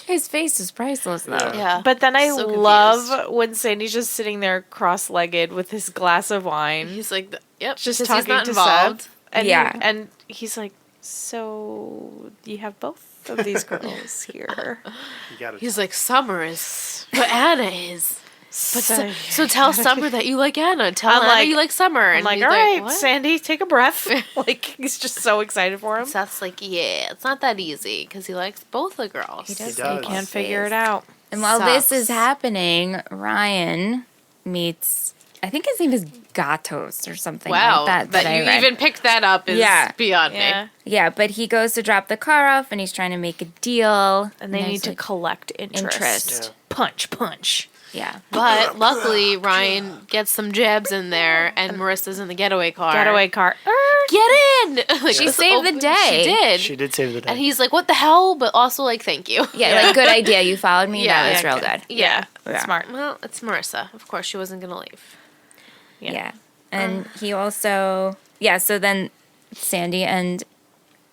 His face is priceless, though. Yeah. But then I So confused. love when Sandy's just sitting there cross-legged with his glass of wine, He's like, yep, just because talking he's not to involved. Seth. And Yeah. and he's like, so you have both of these girls here. You gotta He's like, Summer is, but Anna is. But So- so tell Summer that you like Anna. Tell I'm Anna like- you like Summer. I'm And like, he's all right, what? Sandy, take a breath. Like, he's just so excited for him. Seth's like, yeah, it's not that easy because he likes both the girls. He does. He does. Can't His figure face. it out. And while this is Sucks. happening, Ryan meets, I think his name is Gatos or something Wow, like that. I you read. even picked that up is Yeah. beyond Yeah. me. Yeah, but he goes to drop the car off and he's trying to make a deal. And they there's, need to like, collect interest. interest. Punch, punch. Yeah. But luckily, Ryan gets some jabs in there, and Marissa's in the getaway car. Getaway car. Get in! Like, She saved the day. She did. She did save the day. And he's like, "What the hell?" But also like, "Thank you." Yeah, like, good idea. You followed me. Yeah, that was yeah, real good. Yeah. Yeah. Smart. Well, it's Marissa. Of course, she wasn't gonna leave. Yeah. And he also, so then Sandy and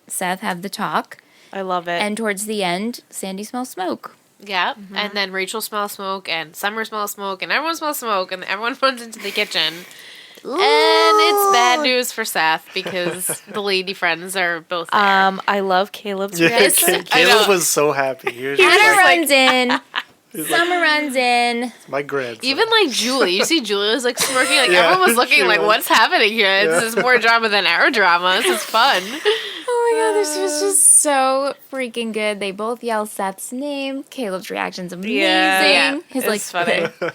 Seth have the talk. I love it. And towards the end, Sandy smells smoke. Yeah. And then Rachel smells smoke, and Summer smells smoke, and everyone smells smoke, and everyone runs into the kitchen. And it's bad news for Seth because the lady friends are both there. I love Caleb's yeah, reaction. Caleb was so happy. He was just Anna like, runs in. Summer runs in. my grandson. Even like Julie, you see Julie was like smirking, like Yeah, everyone was looking she like, was. "What's happening here? This is more drama than our drama. This is fun." Oh my god, this was just so freaking good. They both yell Seth's name. Caleb's reaction's amazing. Yeah. He's It's like,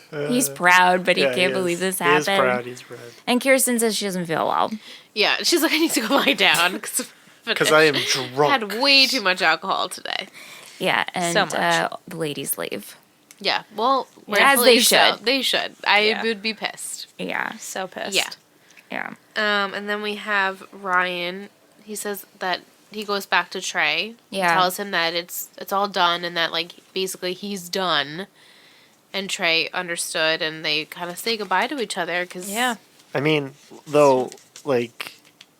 funny. he's proud, but he Yeah, can't is. believe this He happened. is proud. He's proud. And Kirsten says she doesn't feel well. Yeah, she's like, "I need to go lie down Because I am drunk. had way too much alcohol today." Yeah, and So much. the ladies leave. Yeah, well, As rightfully they so. should. They should. I Yeah. would be pissed. Yeah, So pissed. Yeah. yeah. And then we have Ryan. He says that he goes back to Trey. Yeah. Tells him that it's all done and that like basically he's done. And Trey understood, and they kind of say goodbye to each other because Yeah. I mean, though, like,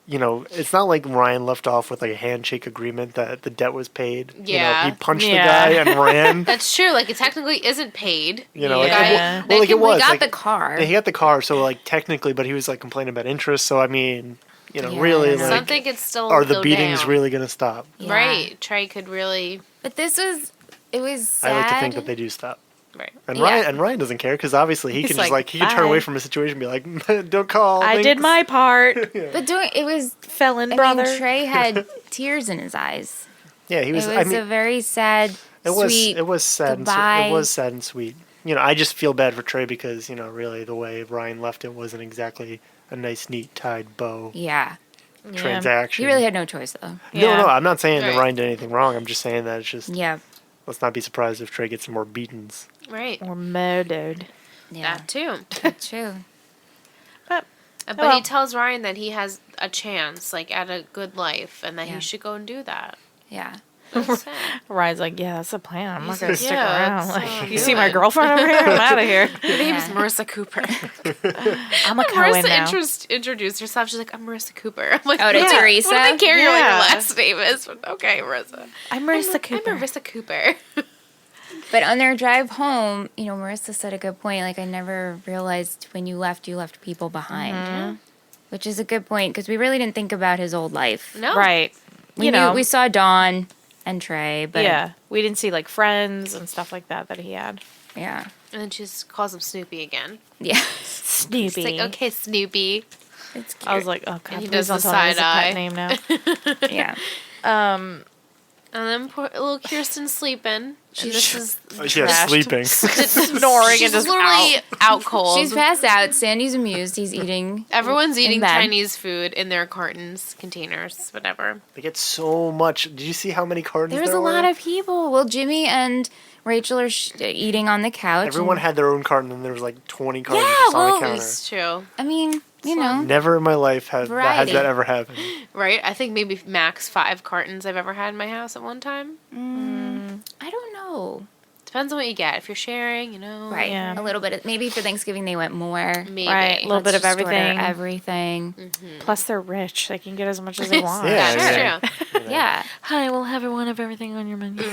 you know, it's not like Ryan left off with like a handshake agreement that the debt was paid. Yeah. You know, he punched Yeah. the guy and ran. that's true. Like it technically isn't paid. You know, like, Yeah. well, like it was. We got like, the car. yeah, he got the car, so like technically, but he was like complaining about interest. So I mean, you know, Yeah, really, I know. like, Something could still are the go beatings down. really going to stop? Yeah. Right. Trey could really. But it was sad. I like to think that they do stop. Right. And Yeah. Ryan doesn't care because obviously he He's can just like, he can turn away "Bye." from a situation and be like, "Don't call." I did thanks." my part. But it was, Felon I brother. mean, Trey had tears in his eyes. Yeah, he It was. was I mean, a very sad, it was. sweet It was sad. goodbye. It was sad and sweet. You know, I just feel bad for Trey because you know, really, the way Ryan left it wasn't exactly a nice, neat, tied bow Yeah. Yeah. transaction. He really had no choice, though. Yeah. No, I'm not saying that Right. Ryan did anything wrong. I'm just saying that it's just Yeah. let's not be surprised if Trey gets some more beatings. Right. Or murdered. Yeah. That too. True. But But well. he tells Ryan that he has a chance, like at a good life, and that Yeah. he should go and do that. Yeah. That's sad. Ryan's like, yeah, that's the plan. I'm not He's gonna like, stick "Yeah, around. that's, Like, do you see my it." girlfriend over here? I'm out of here. Her name is Marissa Cooper. I'm a Cohen Marissa now. introduced herself. She's like, "I'm Marissa Cooper." I'm like, Oh, to "Yeah, Teresa? What do they care what your Yeah. last name is? But okay, Marissa. I'm Marissa Cooper. I'm Marissa Cooper. But on their drive home, Marissa said a good point. Like, I never realized when you left people behind. Mm-hmm. Which is a good point, because we really didn't think about his old life. No, Right. We You knew, know. we saw Dawn and Trey, but Yeah. We didn't see like friends and stuff like that he had. yeah. And then she just calls him Snoopy again. Yeah. Snoopy. She's like, "Okay, Snoopy." It's cute. I was like, oh god, And he please does don't the tell me it's a side eye. pet name now. yeah. And then poor little Kirsten's sleeping. And this is Yeah, Trashed. sleeping. Snoring she's and just literally out cold. She's passed out. Sandy's amused. He's eating. Everyone's eating bed. Chinese food in their cartons, containers, whatever. They get so much. Did you see how many cartons There's there a were? lot of people. Well, Jimmy and Rachel are eating on the couch. Everyone and- had their own carton, and there was like 20 cartons Yeah, just on well, the counter. It's true. I mean, you know. Never in my life has Variety. that ever happened. Right? I think maybe max 5 cartons I've ever had in my house at one time. I don't know. Depends on what you get. If you're sharing, you know. Right. Yeah. A little bit. Maybe for Thanksgiving they went more. Maybe. Right, little bit of Let's just order everything. Everything. Plus they're rich. They can get as much as they want. Yeah, That's yeah. true. Yeah. Hi, we'll have one of everything on your menu.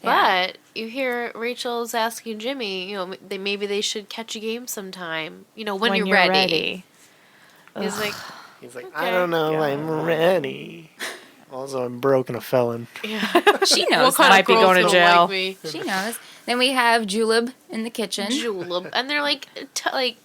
Yeah. But you hear Rachel's asking Jimmy, maybe they should catch a game sometime. When you're ready. He's like, He's like, I don't know, I'm ready. Also, I'm broke and a felon. She knows. Might be going to jail. She knows. Then we have Julep in the kitchen. Julep, and they're like,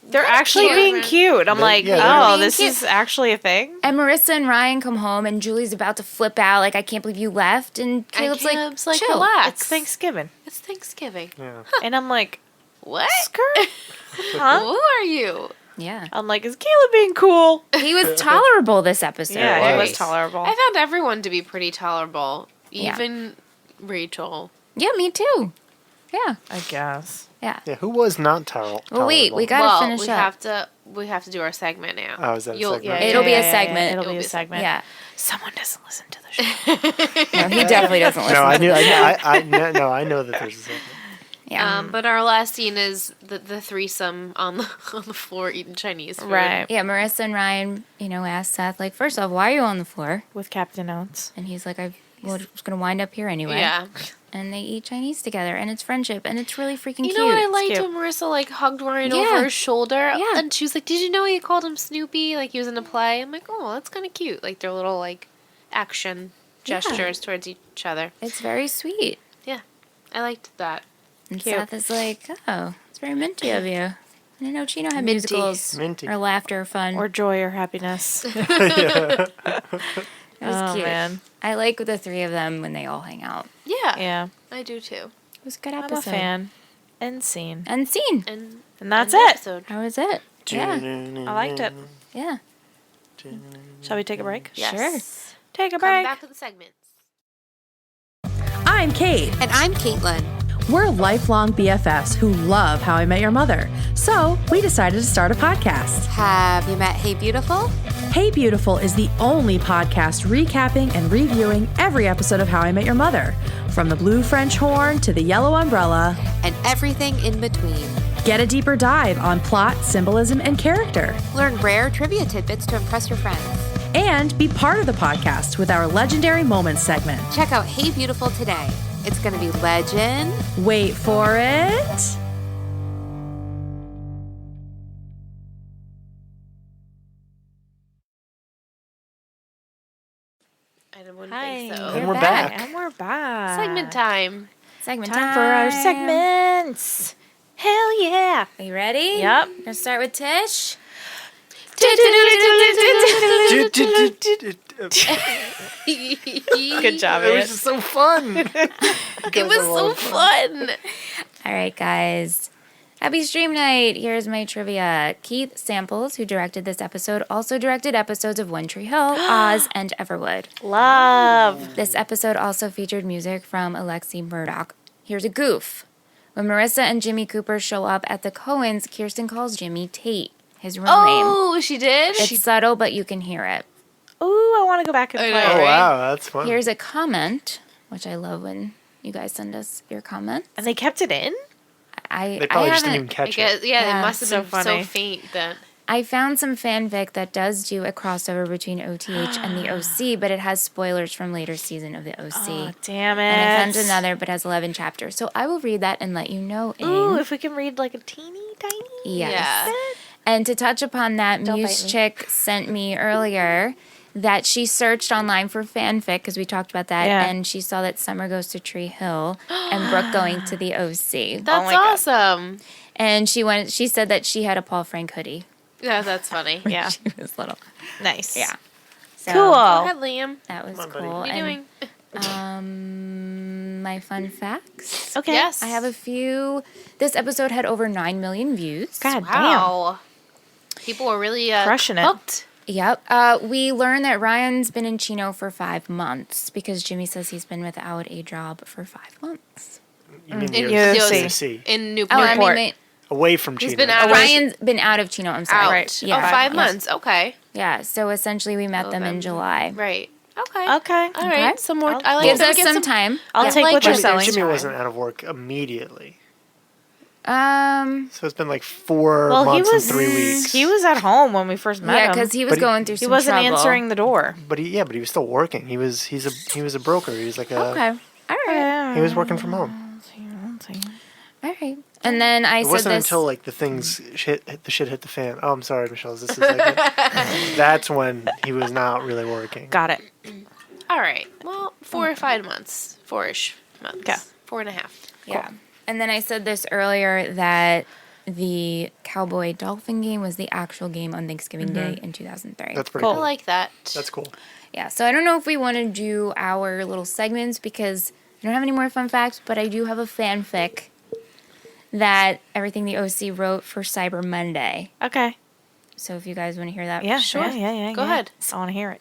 They're actually cute. being cute. I'm like, yeah, they're oh, being this cute. is actually a thing. And Marissa and Ryan come home, and Julie's about to flip out, like, I can't believe you left. And Caleb's like, chill. relax. It's Thanksgiving. It's Thanksgiving. Yeah. And I'm like, What? skirt? Huh? Who are you? Yeah. I'm like, is Caleb being cool? He was tolerable this episode. Yeah, it was Right. tolerable. I found everyone to be pretty tolerable, Yeah. even Rachel. Yeah, me too. Yeah. I guess. Yeah. Yeah, who was not tolerable? Well, wait, we gotta finish up. We have to do our segment now. Oh, is that a segment? Yeah, It'll be a segment. It'll be It'll a be a segment. Yeah. Someone doesn't listen to the show. No, he definitely doesn't listen. No, I to knew. this. I know that there's a segment. Yeah. But our last scene is the threesome on the floor eating Chinese food. Right. Yeah, Marissa and Ryan, asked Seth, like, first off, why are you on the floor? With Captain Oates. And he's like, I was going to wind up here anyway. Yeah. And they eat Chinese together, and it's friendship, and it's really freaking You cute. know what I liked cute. when Marissa hugged Ryan Yeah. over his shoulder, Yeah. and she was like, "Did you know he called him Snoopy? Like he was in a play." I'm like, "Oh, that's kind of cute." Like their little action gestures towards each other. It's very sweet. Yeah, I liked that. And Cute. Seth is like, oh, it's very minty of you. I didn't know Chino had Minty. musicals Minty. or laughter or fun. Or joy or happiness. It was Oh, cute. man. I like the three of them when they all hang out. Yeah, Yeah. I do too. It was a good I'm episode. a fan. And scene. And scene. And that's end the it. episode. How was it? Yeah. I liked it. Yeah. Shall we take a break? Yes. Sure. Take a Come break. back to the segments. I'm Kate. And I'm Caitlin. We're lifelong BFFs who love How I Met Your Mother. So we decided to start a podcast. Have you met Hey Beautiful? Hey Beautiful is the only podcast recapping and reviewing every episode of How I Met Your Mother, from the blue French horn to the yellow umbrella. And everything in between. Get a deeper dive on plot, symbolism, and character. Learn rare trivia tidbits to impress your friends. And be part of the podcast with our Legendary Moments segment. Check out Hey Beautiful today. It's going to be legend. Wait for it. I wouldn't Hi. think so. And we're back. And we're back. Segment time. Segment Time for our segments. Hell yeah. Are you ready? Yep. Gonna start with Tish. Good job, It was Ian. just so fun. It was so fun. All right, guys. Happy stream night. Here's my trivia. Keith Samples, who directed this episode, also directed episodes of One Tree Hill, Oz, and Everwood. Love. This episode also featured music from Alexi Murdoch. Here's a goof. When Marissa and Jimmy Cooper show up at the Coens, Kirsten calls Jimmy Tate, his real name. Oh, she did? It's subtle, but you can hear it. Ooh, I want to go back and I play. know, Oh right? wow, that's fun. Here's a comment, which I love when you guys send us your comments. And they kept it in? They probably just didn't haven't. even catch Yeah, it. they Yeah, must have so been so funny. faint that. I found some fanfic that does do a crossover between OTH and the OC, but it has spoilers from later season of the OC. Oh, damn it. And I found another, but has 11 chapters. So I will read that and let you know. Ooh, if we can read like a teeny tiny. Yes. Yeah. And to touch upon that, Don't Muse bite me. Chick sent me earlier that she searched online for fanfic, because we talked about that, Yeah. and she saw that Summer goes to Tree Hill and Brooke going to the OC. That's my God. awesome. And she said that she had a Paul Frank hoodie. Yeah, that's funny. Yeah. She was little. Nice. Yeah. So Go Cool. ahead, Liam. that was Come on, buddy. cool. What are you doing? My fun facts. Okay. Yes. I have a few. This episode had over 9 million views. God Wow. People were really Crushing it. hooked. Yep. We learned that Ryan's been in Chino for 5 months because Jimmy says he's been without a job for 5 months. You mean In the UC. OC. In Newport. Oh, I Newport. mean, Away from He's Chino. been out of- Ryan's been out of Chino. I'm sorry. Out. Right. Oh, Yeah. 5 Yes. months. Okay. Yeah. So essentially, we met them in November. July. Right. Okay. Okay. All right. Okay. Some more. I'll- I like Gives that we us get some time. I'll Yeah. take Like what you're Jimmy- selling. Jimmy wasn't out of work immediately. Um. So it's been like 4 Well, he months was and 3 weeks. he was at home when we first met Yeah, him. because he was But going through he some wasn't trouble. answering the door. But he was still working. He was a broker. He was like a Okay. All right. He was working from home. All right. And then I It said wasn't this. until like the shit hit the fan. Oh, I'm sorry, Michelle. Is this a segment? That's when he was not really working. Got it. All right. Well, 4 or 5 months. 4-ish months. Okay. 4.5. Yeah. And then I said this earlier that the Cowboy Dolphin game was the actual game on Thanksgiving Day in 2003. That's pretty Cool. I cool. like that. That's cool. Yeah, so I don't know if we want to do our little segments because I don't have any more fun facts, but I do have a fanfic that Everything the OC wrote for Cyber Monday. Okay. So if you guys want to hear that, Yeah, Sure. Yeah. Go ahead. I want to hear it.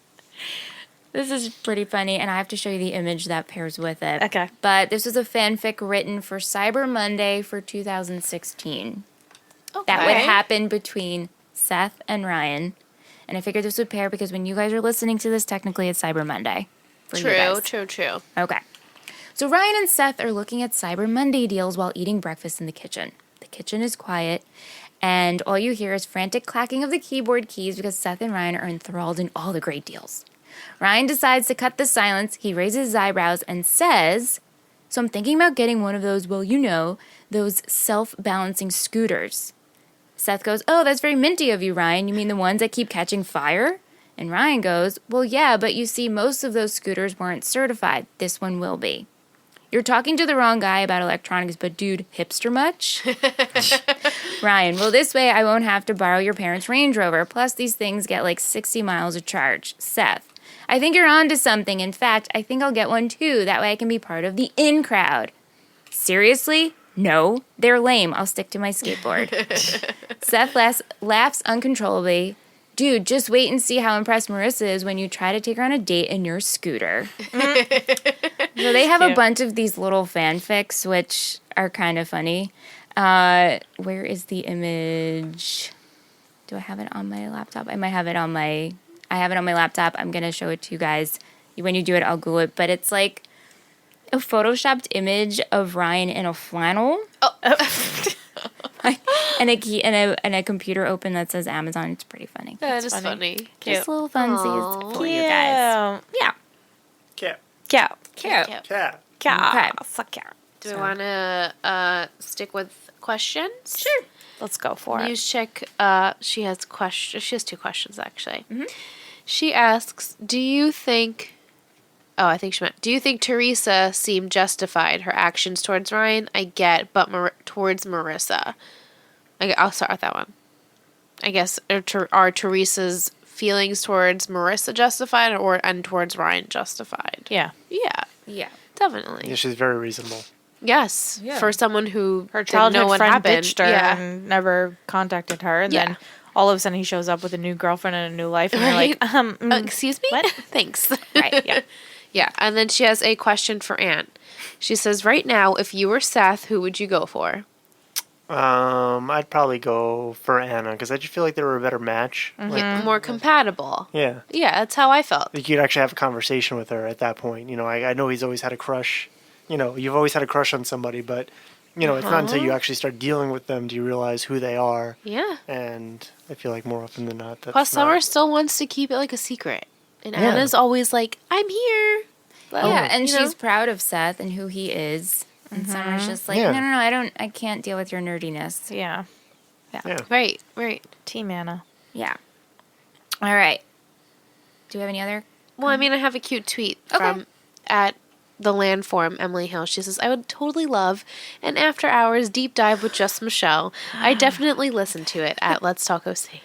This is pretty funny, and I have to show you the image that pairs with it. Okay. But this was a fanfic written for Cyber Monday for 2016. Okay. That would happen between Seth and Ryan. And I figured this would pair because when you guys are listening to this, technically it's Cyber Monday. For you guys. True. Okay. So Ryan and Seth are looking at Cyber Monday deals while eating breakfast in the kitchen. The kitchen is quiet, and all you hear is frantic clacking of the keyboard keys because Seth and Ryan are enthralled in all the great deals. Ryan decides to cut the silence. He raises his eyebrows and says, "So I'm thinking about getting one of those, well, you know, those self-balancing scooters." Seth goes, "Oh, that's very minty of you, Ryan. You mean the ones that keep catching fire?" And Ryan goes, "Well, yeah, but you see, most of those scooters weren't certified. This one will be." "You're talking to the wrong guy about electronics, but dude, hipster much?" Ryan, "Well, this way I won't have to borrow your parents' Range Rover. Plus, these things get like 60 miles a charge." Seth, "I think you're on to something. In fact, I think I'll get one too. That way I can be part of the in crowd." "Seriously? No, they're lame. I'll stick to my skateboard." Seth laughs uncontrollably. "Dude, just wait and see how impressed Marissa is when you try to take her on a date in your scooter." So they have a bunch of these little fanfics, which are kind of funny. Where is the image? Do I have it on my laptop? I might have it on my... I have it on my laptop. I'm going to show it to you guys. When you do it, I'll Google it. But it's like a photoshopped image of Ryan in a flannel. And a computer open that says Amazon. It's pretty funny. That is funny. Just little funsies for you guys. Yeah. Yeah. Cat. Cat. Cute. Cat. Cat. Okay. Suck cat. Do we want to stick with questions? Sure. Let's go for it. News check. She has 2 questions actually. She asks, "Do you think?" Oh, I think she meant, "Do you think Teresa seemed justified her actions towards Ryan? I get, but towards Marissa." I'll start with that one. I guess are Teresa's feelings towards Marissa justified, and towards Ryan justified? Yeah. Yeah, Yeah. definitely. Yeah, she's very reasonable. Yes, Yeah. for someone who Her didn't know childhood what friend happened. ditched her Yeah. and never contacted her. And Yeah. then all of a sudden he shows up with a new girlfriend and a new life. And you're like, Excuse me? what? Thanks. Right, yeah. Yeah, and then she has a question for Anne. She says, "Right now, if you were Seth, who would you go for?" I'd probably go for Anna because I just feel like they were a better match. Like, More compatible. yeah, Yeah, that's how I felt. like you'd actually have a conversation with her at that point. You know, I know he's always had a crush. You know, you've always had a crush on somebody, but you know, it's not until you actually start dealing with them do you realize who they are. Yeah. And I feel like more often than not, that's Plus, not- Summer still wants to keep it like a secret. And Yeah. Anna's always like, "I'm here." But, Yeah, and you know? she's proud of Seth and who he is. And Summer's just like, Yeah. no, I can't deal with your nerdiness. Yeah. Yeah. Right, right. Team Anna. Yeah. All right. Do we have any other? Well, I mean, I have a cute tweet from at the Landform, Emily Hill. She says, "I would totally love an after hours deep dive with just Michelle. I definitely listen to it at Let's Talk OC."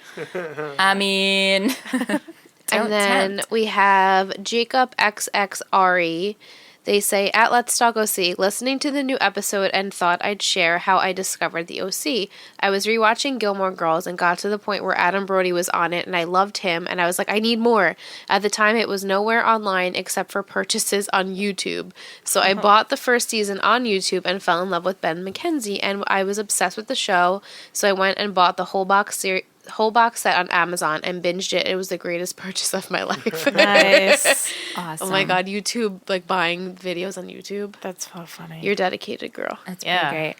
I mean, And then we have Jacob XXRE. They say, "At Let's Talk OC, listening to the new episode and thought I'd share how I discovered the OC. I was rewatching Gilmore Girls and got to the point where Adam Brody was on it and I loved him and I was like, I need more. At the time, it was nowhere online except for purchases on YouTube. So I bought the first season on YouTube and fell in love with Ben McKenzie and I was obsessed with the show. So I went and bought the whole box set on Amazon and binged it. It was the greatest purchase of my life." Nice. awesome. Oh my god, YouTube, like buying videos on YouTube. That's so funny. You're dedicated, girl. That's Yeah. pretty great.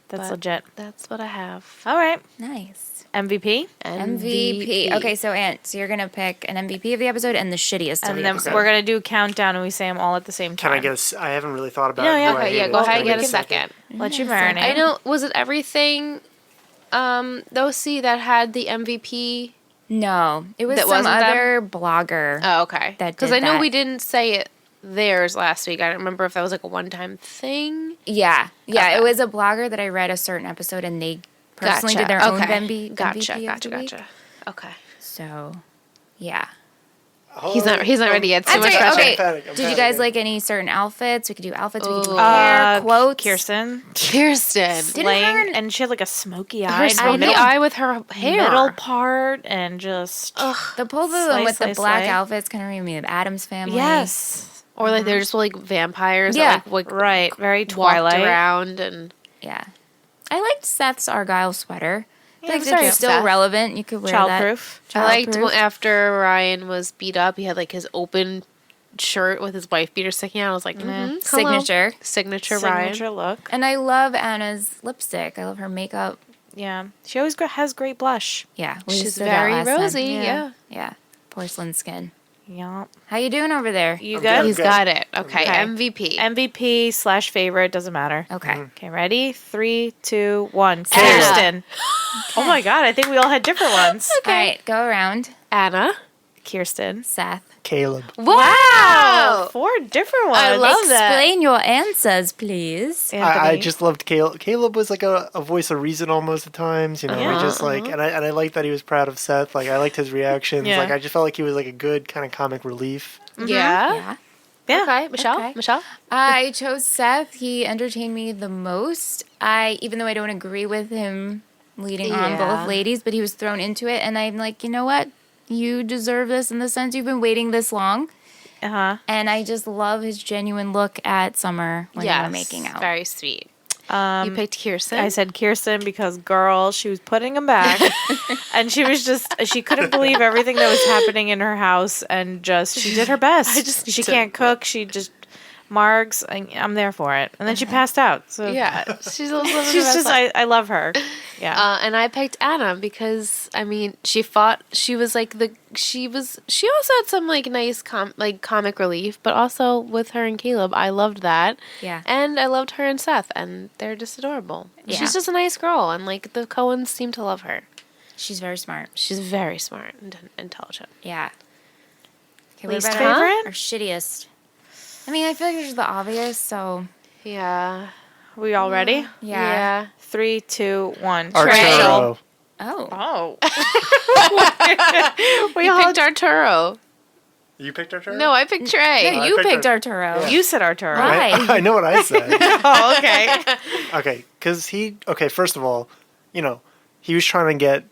That's But legit. That's what I have. All right. Nice. MVP. MVP. Okay, so Ant, so you're gonna pick an MVP of the episode and the shittiest of And the then episode. we're going to do a countdown and we say them all at the same Can time. I guess? I haven't really thought about Yeah, it. yeah. who I Okay, yeah, hated. go Can ahead I and get a guess second. Let you Second. marinate. I know, was it everything, those that had the MVP? No, it was That some wasn't them? other blogger. Oh, okay. That Because did I know that. we didn't say it theirs last week. I don't remember if that was like a one-time thing. Yeah, Okay. it was a blogger that I read a certain episode, and they personally did their own MVP Gotcha, of gotcha, the week. gotcha. Okay. So, yeah. He's not ready yet. Too That's much right. pressure. Okay. I'm Did you panicking. guys like any certain outfits? We could do outfits. We could do Ooh. hair, quotes. Kirsten. Kirsten. Slaying. And she had like a smoky eye. Her in the smoky middle- eye with her hair. Middle part and just. The both of them Slay, with slay, the black slay. outfits kind of remind me of Adam's Family. Yes. Or like they're just like vampires Yeah. that like Right. Very walked Twilight. around and Yeah. I liked Seth's Argyle sweater. I Yeah, think it was it's still Seth. relevant. You could wear that. Childproof. I liked Childproof. after Ryan was beat up, he had like his open shirt with his wife beater sticking out. I was like, hello. Signature. Signature Ryan. Signature look. And I love Anna's lipstick. I love her makeup. Yeah. She always has great blush. Yeah, we She's said that very last time. rosy. Yeah. Yeah. Yeah, porcelain skin. Yeah. How you doing over there? You I'm good? good. He's got it. Okay. Okay. MVP. MVP/favorite doesn't matter. Okay. Okay, ready? 3, 2, 1. Anna. Kirsten. Oh my god, I think we all had different ones. All right, go around. Anna. Kirsten. Seth. Caleb. Wow. 4 different ones. I love that. Explain your answers, please. I Anthony. just loved Caleb. Caleb was like a voice of reason almost at times, you know. Yeah. We just like, and I liked that he was proud of Seth. Like I liked his reactions. Yeah. Like I just felt like he was like a good kind of comic relief. Yeah. Yeah. Yeah. Okay. Michelle. Okay. Michelle. I chose Seth. He entertained me the most. Even though I don't agree with him leading on Yeah. both ladies, but he was thrown into it, and I'm like, you know what? You deserve this in the sense you've been waiting this long. Uh-huh. And I just love his genuine look at Summer when they Yes. were making out. Very sweet. You picked Kirsten. I said Kirsten because, girl, she was putting him back. And she couldn't believe everything that was happening in her house. And she did her best. She can't cook. She just, Margs, I'm there for it. And then she passed out. So yeah. She's living her she's best just, life. I love her. Yeah. And I picked Anna because I mean she fought. She was like she also had some like nice comic relief, but also with her and Caleb, I loved that. Yeah. And I loved her and Seth, and they're just adorable. Yeah. She's just a nice girl, and like the Coens seem to love her. She's very smart. She's very smart and intelligent. Yeah. Okay, Least what about favorite? Our shittiest. I mean, I feel like it's the obvious, so Yeah. We all ready? yeah. 3, 2, 1. Arturo. Oh. Oh. We picked Arturo. You picked Arturo? No, I picked Trey. No, I you picked picked her. Arturo. You said Arturo. Why? I know what I said. Oh, okay. Okay, because first of all, you know, he was trying to get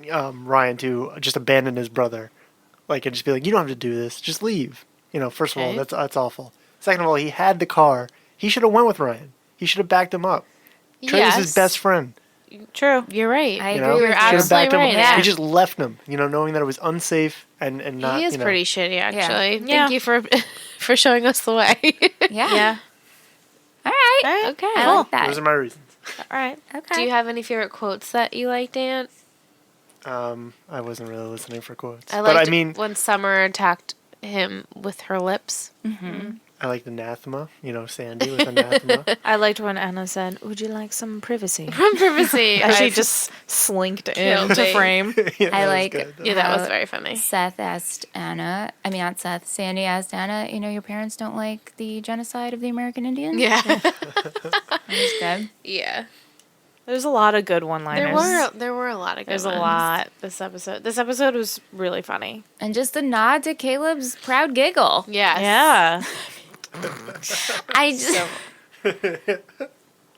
Ryan to just abandon his brother. Like, and just be like, you don't have to do this. Just leave. You know, first of all, Okay. that's awful. Second of all, he had the car. He should have went with Ryan. He should have backed him up. Trey was his best friend. True. You're right. I You agree know, with You're you. Should have absolutely backed him right. up. Yeah. He just left him, you know, knowing that it was unsafe and not. He is you know. pretty shitty, actually. Yeah. Thank you for showing us the way. Yeah. Yeah. All right. All right. Okay. I like that. Those are my reasons. All right. Okay. Do you have any favorite quotes that you liked, Aunt? I wasn't really listening for quotes, I but liked I mean, when Summer attacked him with her lips. I like anathema. You know, Sandy with anathema. I liked when Anna said, "Would you like some privacy?" Privacy. As she just slinked into me. frame. Yeah, I that was like good. Yeah, that was how very funny. Seth asked Anna, I mean, not Seth, Sandy asked Anna, you know, your parents don't like the genocide of the American Indians? Yeah. That was good. Yeah. There's a lot of good one-liners. There were a lot of good There's ones. a lot this episode. This episode was really funny. And just a nod to Caleb's proud giggle. Yes. Yeah. I just,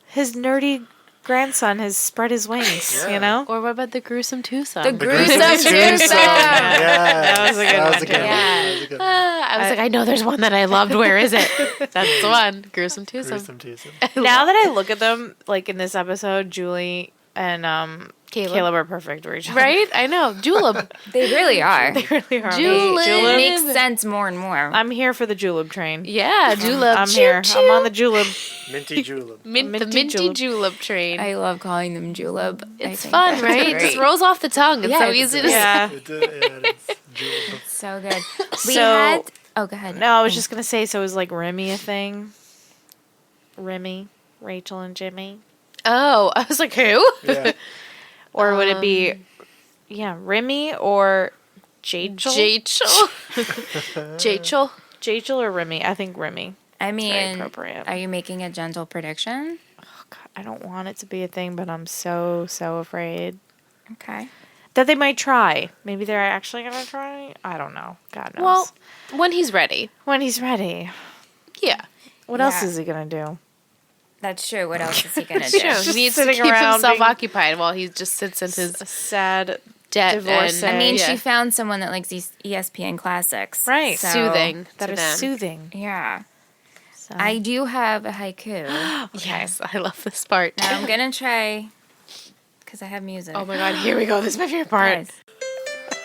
His nerdy grandson has spread his wings, you know? Or what about the gruesome twosome? the gruesome Tombstone. twosome. Yeah, That was a good that was one, a good too. one. Yeah. That was a good one. I was like, I know there's one that I loved. Where is it? That's the one. Gruesome twosome. Gruesome twosome. Now that I look at them, like in this episode, Julie and Caleb are perfect for each other. Right? I know. Julep. They really are. They really are. Julep. It makes sense more and more. I'm here for the julep train. Yeah, julep. I'm here. Choo-choo. I'm on the julep. Minty julep. The minty minty julep. julep train. I love calling them julep. I It's think fun, that's right? It great. just rolls off the tongue. It's Yeah, so it's easy to say. Yeah. It's julep. So good. We So- had. Oh, go ahead. No, I was just gonna say. So is like Remy a thing? Remy, Rachel, and Jimmy, Oh, I was like, who? Yeah. or would it be, yeah, Remy or Jachel? Jachel. Jachel. Jachel or Remy? I think Remy. I very mean, appropriate. are you making a gentle prediction? Oh, God, I don't want it to be a thing, but I'm so afraid Okay. that they might try. Maybe they're actually gonna try. I don't know. God knows. Well, when he's ready. when he's ready. Yeah. What else Yeah. is he gonna do? That's true. What else is he going to True. do? Just He needs to sitting keep around himself being- occupied while he just sits in his A sad, debt. divorce. And, I mean, yeah. she found someone that likes these ESPN classics. Right. So, soothing that to is them. soothing. Yeah. So. I do have a haiku. Yes, I love this part. Now I'm going to try, because I have music. Oh my god, here we go. This is my favorite part. Guys.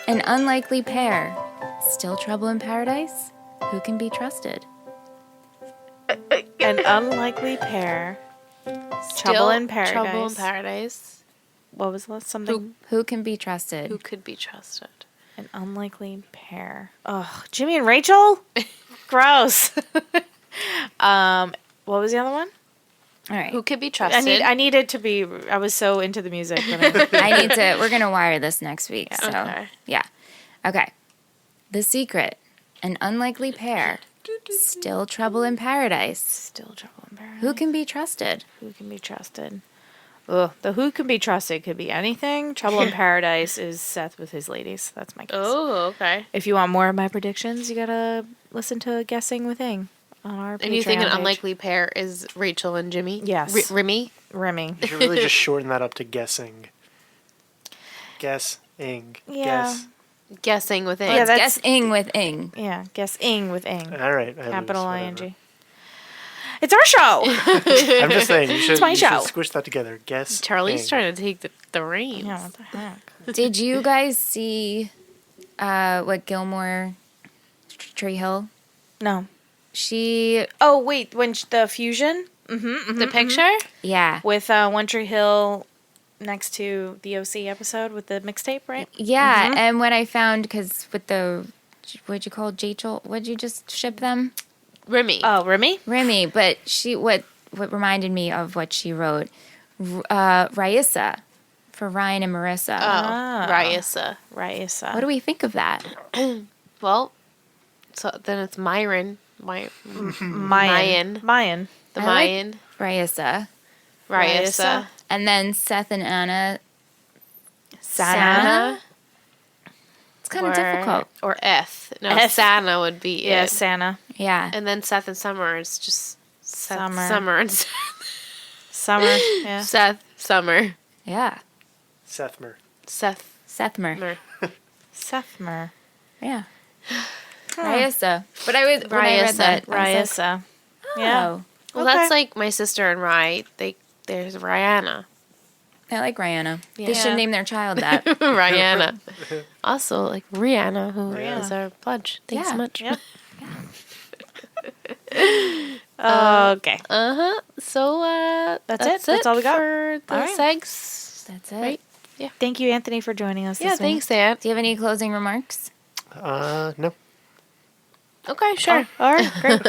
An unlikely pair. Still trouble in paradise? Who can be trusted? An unlikely pair. Still Trouble in Paradise. Trouble in Paradise. What was that? Something. Who can be trusted? Who could be trusted? An unlikely pair. Oh, Jimmy and Rachel? Gross. What was the other one? All right. Who could be trusted? I needed to be. I was so into the music. But I need to. We're gonna wire this next week. So Okay. yeah. Okay. The Secret. An unlikely pair. Still trouble in paradise. Still trouble in paradise. Who can be trusted? Who can be trusted? Ugh, the who can be trusted could be anything. Trouble in Paradise is Seth with his ladies. That's my guess. Oh, okay. If you want more of my predictions, you gotta listen to Guessing with Ing on our And you think an Patreon page. unlikely pair is Rachel and Jimmy? Yes. Remy? Remy. You should really just shorten that up to guessing. Guessing. Yeah. Guessing with it. Yeah, that's- Guess ing with ing. Yeah, Guessing with Ing. All right. I Capital lose, ING. whatever. It's our show. I'm just saying, you should, my you should show. squish that together. Guess. Charlie's trying to take the reins. Yeah, what the heck? Did you guys see what Gilmore Tree Hill? No. She Oh wait, the fusion The picture? yeah. with One Tree Hill next to the OC episode with the mixtape, right? Yeah, and what I found, because with the, what'd you call Jachel? What'd you just ship them? Remy. Oh, Remy. Remy, but what reminded me of what she wrote, Raissa, for Ryan and Marissa. Raissa. Raissa. What do we think of that? Well, so then it's Myron. Mayan. The I like Mayan. Raissa. Raissa. And then Seth and Anna. Sana. It's kind of difficult. Or Eth. No, Eth. Sana would be Yeah, it. Santa. Yeah. And then Seth and Summer is just Seth, Summer. Summer and Summer. Yeah. Seth Summer. Yeah. Sethmer. Seth Sethmer. Mer. Sethmer. Yeah. Raissa. But I was when I read Raissa. that, I was like, Raissa. Yeah. oh, Well, Okay. that's like my sister and Rye. There's Rihanna. I like Rihanna. They Yeah. should name their child that. Rihanna. Also, like Rihanna, who is Rihanna. our pledge. Thanks Yeah. so much. Yep. Okay. So That's it? That's all we got? for the All right. segs. That's it. Right. Thank you, Anthony, for joining us. Yeah, this week. thanks, Aunt. Do you have any closing remarks? No. Okay, sure. All right, great.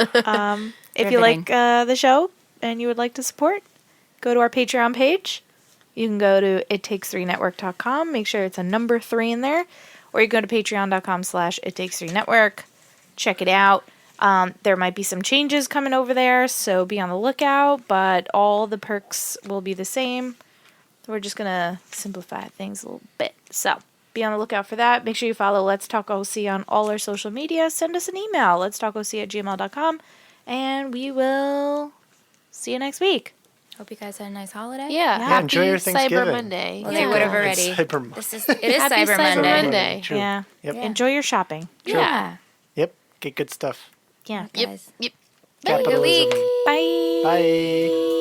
If you like Riveting. the show and you would like to support, go to our Patreon page. You can go to ittakes3network.com. Make sure it's a number 3 in there. Or you go to patreon.com/ittakes3network. Check it out. There might be some changes coming over there, so be on the lookout. But all the perks will be the same. We're just going to simplify things a little bit. So be on the lookout for that. Make sure you follow Let's Talk OC on all our social media. Send us an email, letstalkoc@gmail.com. And we will see you next week. Hope you guys had a nice holiday. Yeah. Yeah, Happy enjoy your Cyber Thanksgiving. Monday. We'll yeah. take whatever It's ready. Cyber Monday. It is Happy Cyber Cyber Monday. Monday. True. Yeah. Yep. Yeah. Enjoy your shopping. Yeah. Yep. Get good stuff. Yeah. Yep. Guys. Yep. Have a good week. Capitalism. Bye. Bye.